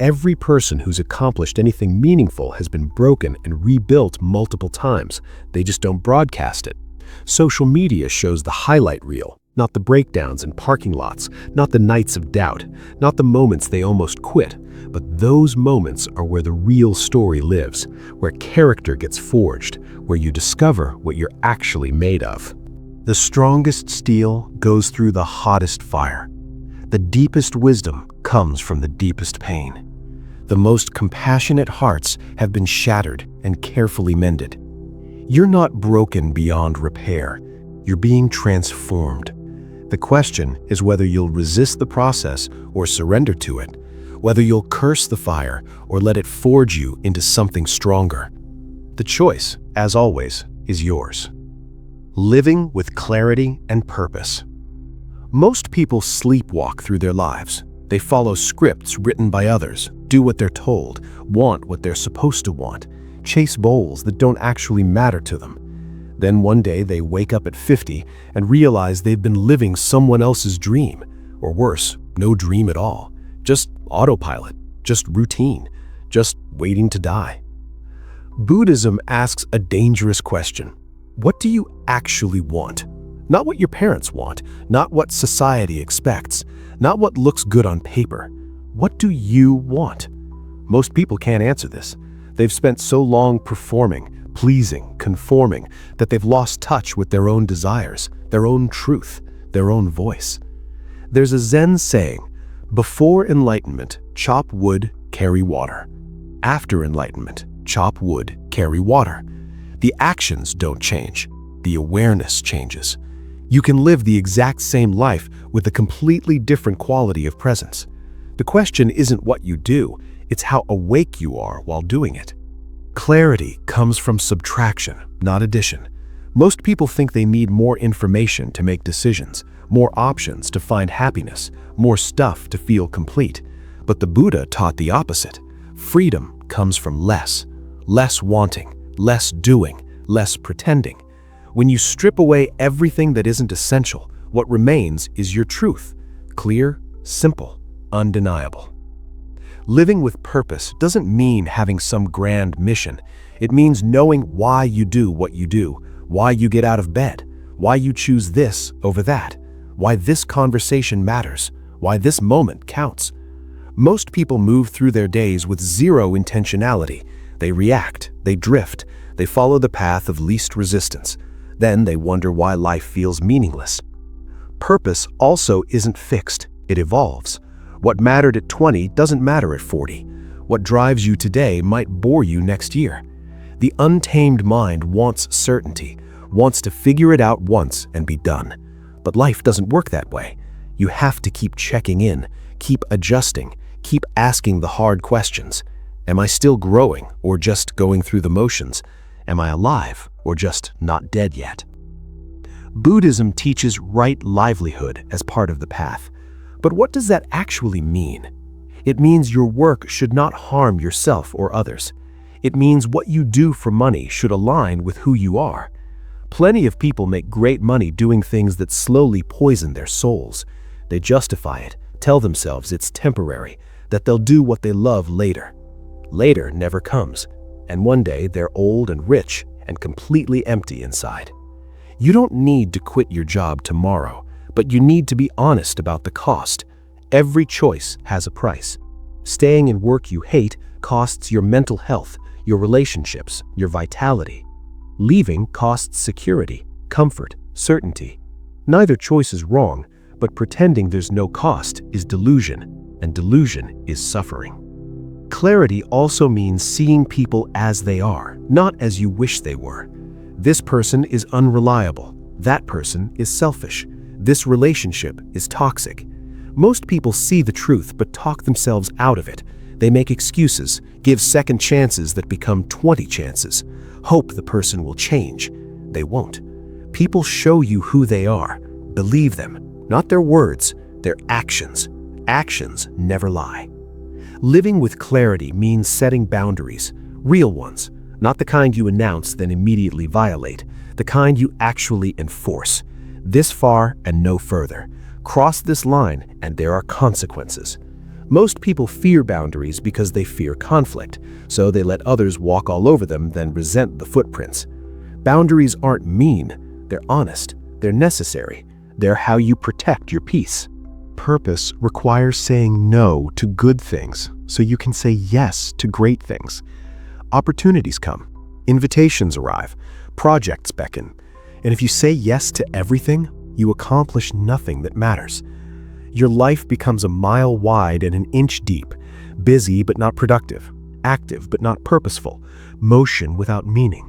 Every person who's accomplished anything meaningful has been broken and rebuilt multiple times. They just don't broadcast it. Social media shows the highlight reel, not the breakdowns in parking lots, not the nights of doubt, not the moments they almost quit. But those moments are where the real story lives, where character gets forged, where you discover what you're actually made of. The strongest steel goes through the hottest fire. The deepest wisdom comes from the deepest pain. The most compassionate hearts have been shattered and carefully mended. You're not broken beyond repair. You're being transformed. The question is whether you'll resist the process or surrender to it, whether you'll curse the fire or let it forge you into something stronger. The choice, as always, is yours. Living with clarity and purpose. Most people sleepwalk through their lives. They follow scripts written by others, do what they're told, want what they're supposed to want, chase goals that don't actually matter to them. Then one day they wake up at 50 and realize they've been living someone else's dream, or worse, no dream at all. Just autopilot, just routine, just waiting to die. Buddhism asks a dangerous question. What do you actually want? Not what your parents want, not what society expects, not what looks good on paper. What do you want? Most people can't answer this. They've spent so long performing, pleasing, conforming, that they've lost touch with their own desires, their own truth, their own voice. There's a Zen saying, before enlightenment, chop wood, carry water. After enlightenment, chop wood, carry water. The actions don't change. The awareness changes. You can live the exact same life with a completely different quality of presence. The question isn't what you do, it's how awake you are while doing it. Clarity comes from subtraction, not addition. Most people think they need more information to make decisions, more options to find happiness, more stuff to feel complete. But the Buddha taught the opposite. Freedom comes from less wanting, less doing, less pretending. When you strip away everything that isn't essential, what remains is your truth. Clear, simple, undeniable. Living with purpose doesn't mean having some grand mission. It means knowing why you do what you do, why you get out of bed, why you choose this over that, why this conversation matters, why this moment counts. Most people move through their days with zero intentionality. They react, they drift, They follow the path of least resistance. Then they wonder why life feels meaningless. Purpose also isn't fixed. It evolves. What mattered at 20 doesn't matter at 40. What drives you today might bore you next year. The untamed mind wants certainty, wants to figure it out once and be done. But life doesn't work that way. You have to keep checking in, keep adjusting, keep asking the hard questions. Am I still growing or just going through the motions? Am I alive or just not dead yet? Buddhism teaches right livelihood as part of the path. But what does that actually mean? It means your work should not harm yourself or others. It means what you do for money should align with who you are. Plenty of people make great money doing things that slowly poison their souls. They justify it, tell themselves it's temporary, that they'll do what they love later. Later never comes, and one day they're old and rich and completely empty inside. You don't need to quit your job tomorrow, but you need to be honest about the cost. Every choice has a price. Staying in work you hate costs your mental health, your relationships, your vitality. Leaving costs security, comfort, certainty. Neither choice is wrong, but pretending there's no cost is delusion, and delusion is suffering. Clarity also means seeing people as they are, not as you wish they were. This person is unreliable. That person is selfish. This relationship is toxic. Most people see the truth but talk themselves out of it. They make excuses, give second chances that become 20 chances. Hope the person will change. They won't. People show you who they are. Believe them, not their words, their actions. Actions never lie. Living with clarity means setting boundaries, real ones, not the kind you announce then immediately violate, the kind you actually enforce. This far and no further. Cross this line and there are consequences. Most people fear boundaries because they fear conflict, so they let others walk all over them, then resent the footprints. Boundaries aren't mean, they're honest, they're necessary, they're how you protect your peace. Purpose requires saying no to good things so you can say yes to great things. Opportunities come, invitations arrive, projects beckon, and if you say yes to everything, you accomplish nothing that matters. Your life becomes a mile wide and an inch deep, busy but not productive, active but not purposeful, motion without meaning.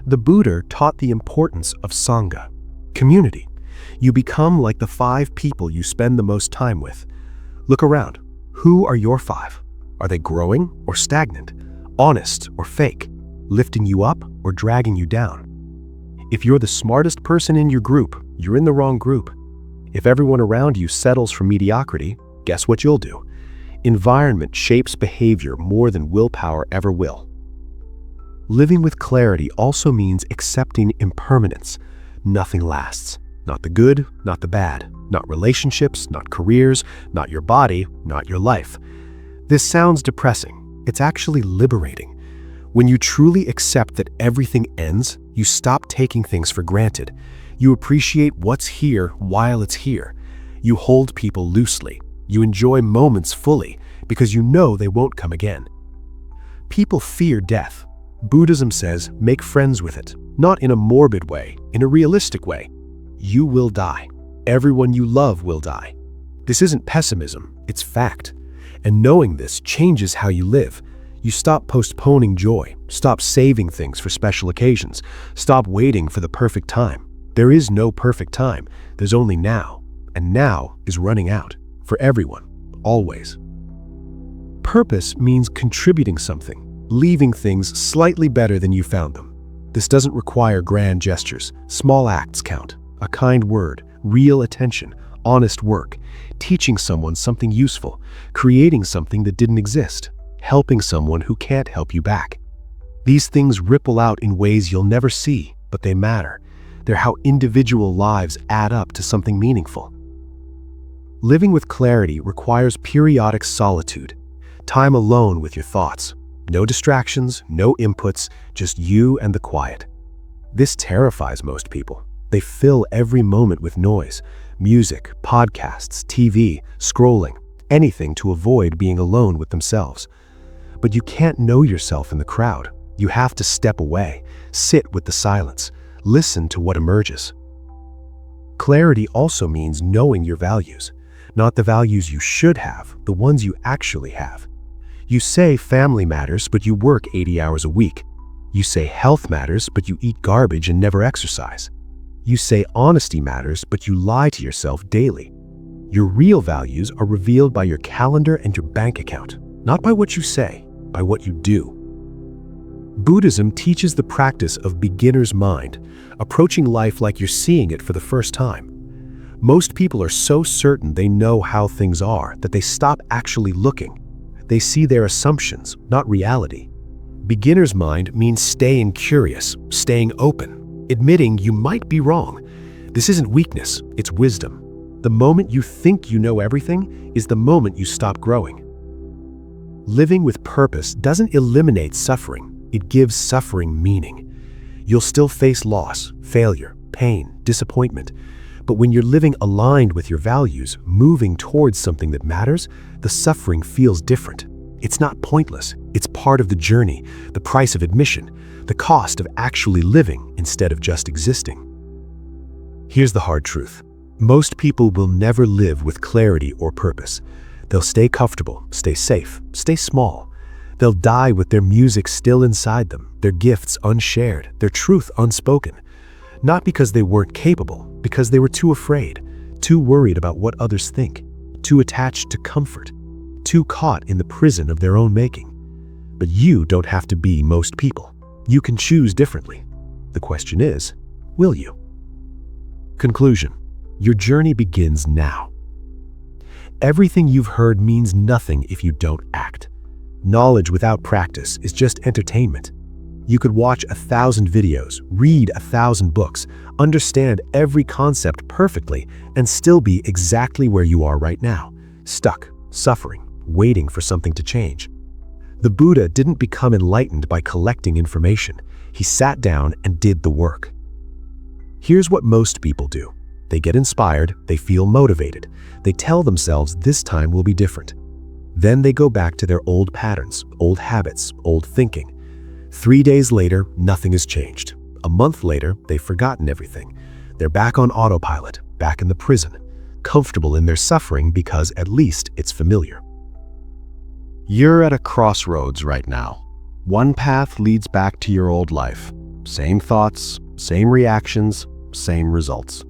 The Buddha taught the importance of Sangha, community. You become like the 5 people you spend the most time with. Look around. Who are your 5? Are they growing or stagnant? Honest or fake? Lifting you up or dragging you down? If you're the smartest person in your group, you're in the wrong group. If everyone around you settles for mediocrity, guess what you'll do? Environment shapes behavior more than willpower ever will. Living with clarity also means accepting impermanence. Nothing lasts. Not the good, not the bad. Not relationships, not careers, not your body, not your life. This sounds depressing. It's actually liberating. When you truly accept that everything ends, you stop taking things for granted. You appreciate what's here while it's here. You hold people loosely. You enjoy moments fully because you know they won't come again. People fear death. Buddhism says make friends with it, not in a morbid way, in a realistic way. You will die. Everyone you love will die. This isn't pessimism, it's fact. And knowing this changes how you live. You stop postponing joy, stop saving things for special occasions, stop waiting for the perfect time. There is no perfect time, there's only now. And now is running out, for everyone, always. Purpose means contributing something, leaving things slightly better than you found them. This doesn't require grand gestures. Small acts count. A kind word, real attention, honest work, teaching someone something useful, creating something that didn't exist, helping someone who can't help you back. These things ripple out in ways you'll never see, but they matter. They're how individual lives add up to something meaningful. Living with clarity requires periodic solitude, time alone with your thoughts. No distractions, no inputs, just you and the quiet. This terrifies most people. They fill every moment with noise, music, podcasts, TV, scrolling, anything to avoid being alone with themselves. But you can't know yourself in the crowd. You have to step away, sit with the silence, listen to what emerges. Clarity also means knowing your values, not the values you should have, the ones you actually have. You say family matters, but you work 80 hours a week. You say health matters, but you eat garbage and never exercise. You say honesty matters, but you lie to yourself daily. Your real values are revealed by your calendar and your bank account, not by what you say, by what you do. Buddhism teaches the practice of beginner's mind, approaching life like you're seeing it for the first time. Most people are so certain they know how things are that they stop actually looking. They see their assumptions, not reality. Beginner's mind means staying curious, staying open, admitting you might be wrong. This isn't weakness, it's wisdom. The moment you think you know everything is the moment you stop growing. Living with purpose doesn't eliminate suffering, it gives suffering meaning. You'll still face loss, failure, pain, disappointment. But when you're living aligned with your values, moving towards something that matters, the suffering feels different. It's not pointless. It's part of the journey, the price of admission, the cost of actually living instead of just existing. Here's the hard truth. Most people will never live with clarity or purpose. They'll stay comfortable, stay safe, stay small. They'll die with their music still inside them, their gifts unshared, their truth unspoken. Not because they weren't capable, because they were too afraid, too worried about what others think, too attached to comfort, too caught in the prison of their own making. But you don't have to be most people. You can choose differently. The question is, will you? Conclusion: your journey begins now. Everything you've heard means nothing if you don't act. Knowledge without practice is just entertainment. You could watch 1,000 videos, read 1,000 books, understand every concept perfectly, and still be exactly where you are right now, stuck, suffering, waiting for something to change. The Buddha didn't become enlightened by collecting information. He sat down and did the work. Here's what most people do. They get inspired, they feel motivated. They tell themselves this time will be different. Then they go back to their old patterns, old habits, old thinking. 3 days later, nothing has changed. A month later, they've forgotten everything. They're back on autopilot, back in the prison, comfortable in their suffering because at least it's familiar. You're at a crossroads right now. One path leads back to your old life. Same thoughts, same reactions, same results.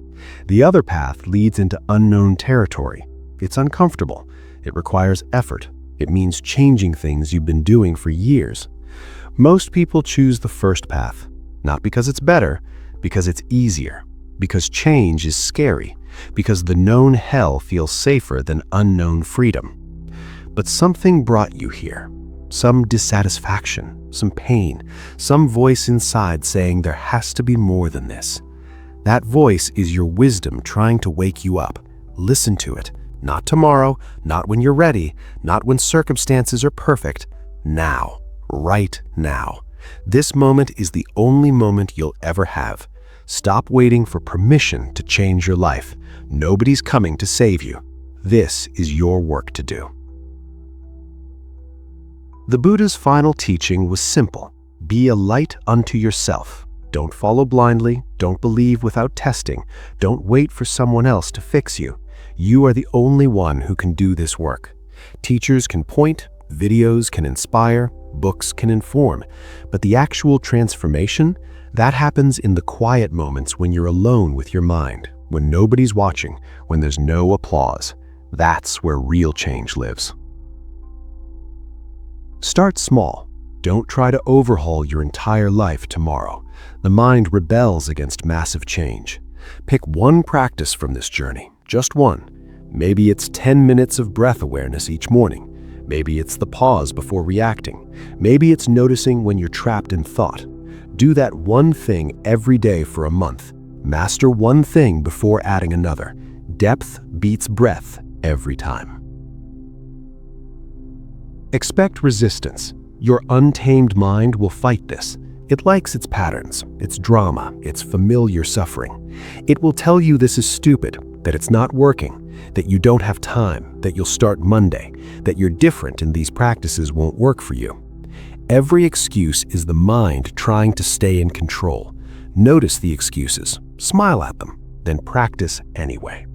The other path leads into unknown territory. It's uncomfortable. It requires effort. It means changing things you've been doing for years. Most people choose the first path, not because it's better, because it's easier, because change is scary, because the known hell feels safer than unknown freedom. But something brought you here. Some dissatisfaction, some pain, some voice inside saying there has to be more than this. That voice is your wisdom trying to wake you up. Listen to it. Not tomorrow, not when you're ready, not when circumstances are perfect. Now. Right now. This moment is the only moment you'll ever have. Stop waiting for permission to change your life. Nobody's coming to save you. This is your work to do. The Buddha's final teaching was simple. Be a light unto yourself. Don't follow blindly. Don't believe without testing. Don't wait for someone else to fix you. You are the only one who can do this work. Teachers can point, videos can inspire, books can inform, but the actual transformation, that happens in the quiet moments when you're alone with your mind, when nobody's watching, when there's no applause. That's where real change lives. Start small. Don't try to overhaul your entire life tomorrow. The mind rebels against massive change. Pick one practice from this journey, just one. Maybe it's 10 minutes of breath awareness each morning. Maybe it's the pause before reacting. Maybe it's noticing when you're trapped in thought. Do that one thing every day for a month. Master one thing before adding another. Depth beats breadth every time. Expect resistance. Your untamed mind will fight this. It likes its patterns, its drama, its familiar suffering. It will tell you this is stupid, that it's not working, that you don't have time, that you'll start Monday, that you're different and these practices won't work for you. Every excuse is the mind trying to stay in control. Notice the excuses, smile at them, then practice anyway.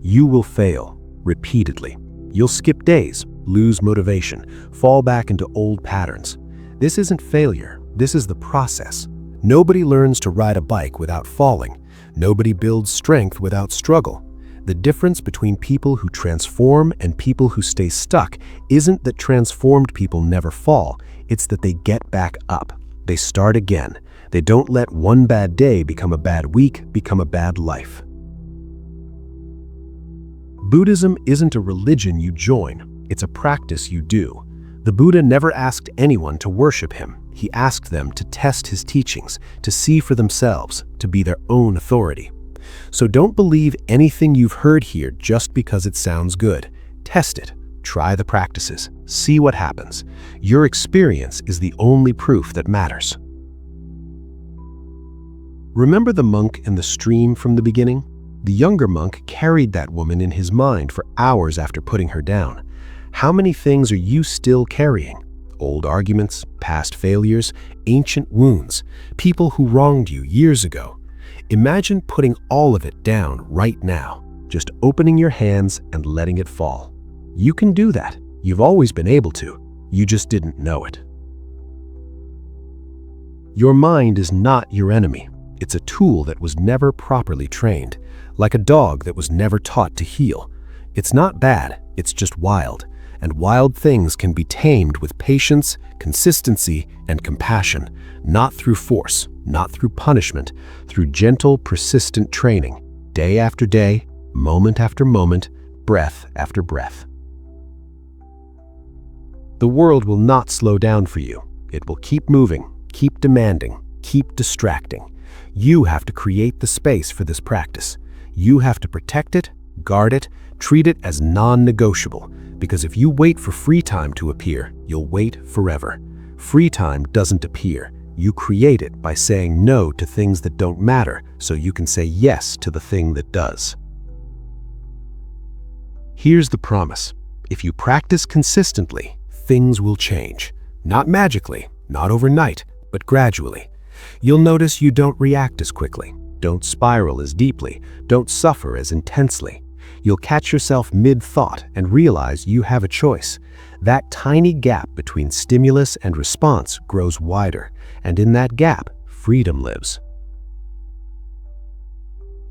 You will fail repeatedly. You'll skip days, lose motivation, fall back into old patterns. This isn't failure, this is the process. Nobody learns to ride a bike without falling. Nobody builds strength without struggle. The difference between people who transform and people who stay stuck isn't that transformed people never fall, it's that they get back up. They start again. They don't let one bad day become a bad week, become a bad life. Buddhism isn't a religion you join, it's a practice you do. The Buddha never asked anyone to worship him. He asked them to test his teachings, to see for themselves, to be their own authority. So don't believe anything you've heard here just because it sounds good. Test it. Try the practices. See what happens. Your experience is the only proof that matters. Remember the monk and the stream from the beginning? The younger monk carried that woman in his mind for hours after putting her down. How many things are you still carrying? Old arguments, past failures, ancient wounds, people who wronged you years ago. Imagine putting all of it down right now, just opening your hands and letting it fall. You can do that. You've always been able to. You just didn't know it. Your mind is not your enemy. It's a tool that was never properly trained, like a dog that was never taught to heel. It's not bad, it's just wild. And wild things can be tamed with patience, consistency, and compassion, not through force, not through punishment, through gentle, persistent training, day after day, moment after moment, breath after breath. The world will not slow down for you. It will keep moving, keep demanding, keep distracting. You have to create the space for this practice. You have to protect it, guard it, treat it as non-negotiable. Because if you wait for free time to appear, you'll wait forever. Free time doesn't appear. You create it by saying no to things that don't matter so you can say yes to the thing that does. Here's the promise. If you practice consistently, things will change. Not magically, not overnight, but gradually. You'll notice you don't react as quickly, don't spiral as deeply, don't suffer as intensely. You'll catch yourself mid-thought and realize you have a choice. That tiny gap between stimulus and response grows wider, and in that gap, freedom lives.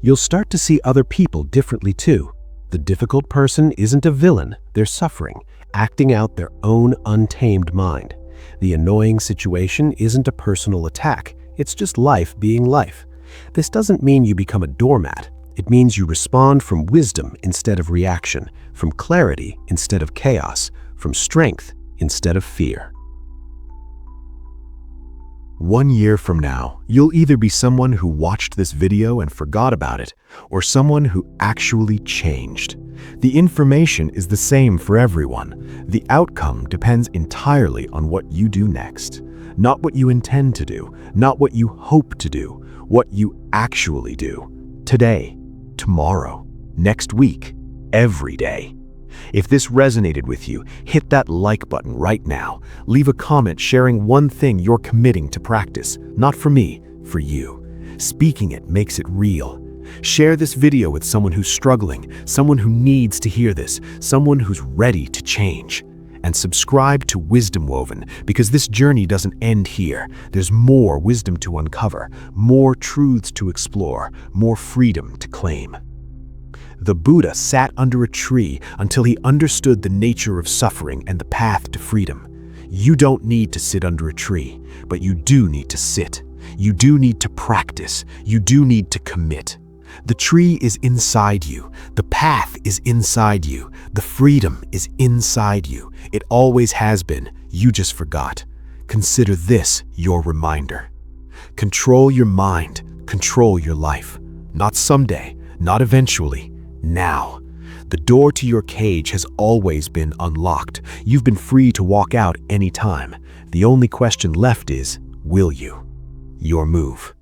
You'll start to see other people differently too. The difficult person isn't a villain, they're suffering, acting out their own untamed mind. The annoying situation isn't a personal attack, it's just life being life. This doesn't mean you become a doormat. It means you respond from wisdom instead of reaction, from clarity instead of chaos, from strength instead of fear. 1 year from now, you'll either be someone who watched this video and forgot about it, or someone who actually changed. The information is the same for everyone. The outcome depends entirely on what you do next. Not what you intend to do, not what you hope to do, what you actually do. Today, tomorrow, next week, every day. If this resonated with you, hit that like button right now. Leave a comment sharing one thing you're committing to practice, not for me, for you. Speaking it makes it real. Share this video with someone who's struggling, someone who needs to hear this, someone who's ready to change. And subscribe to Wisdom Woven, because this journey doesn't end here. There's more wisdom to uncover, more truths to explore, more freedom to claim. The Buddha sat under a tree until he understood the nature of suffering and the path to freedom. You don't need to sit under a tree, but you do need to sit. You do need to practice. You do need to commit. The tree is inside you. The path is inside you. The freedom is inside you. It always has been. You just forgot. Consider this your reminder. Control your mind. Control your life. Not someday, not eventually, now. The door to your cage has always been unlocked. You've been free to walk out anytime. The only question left is, will you? Your move.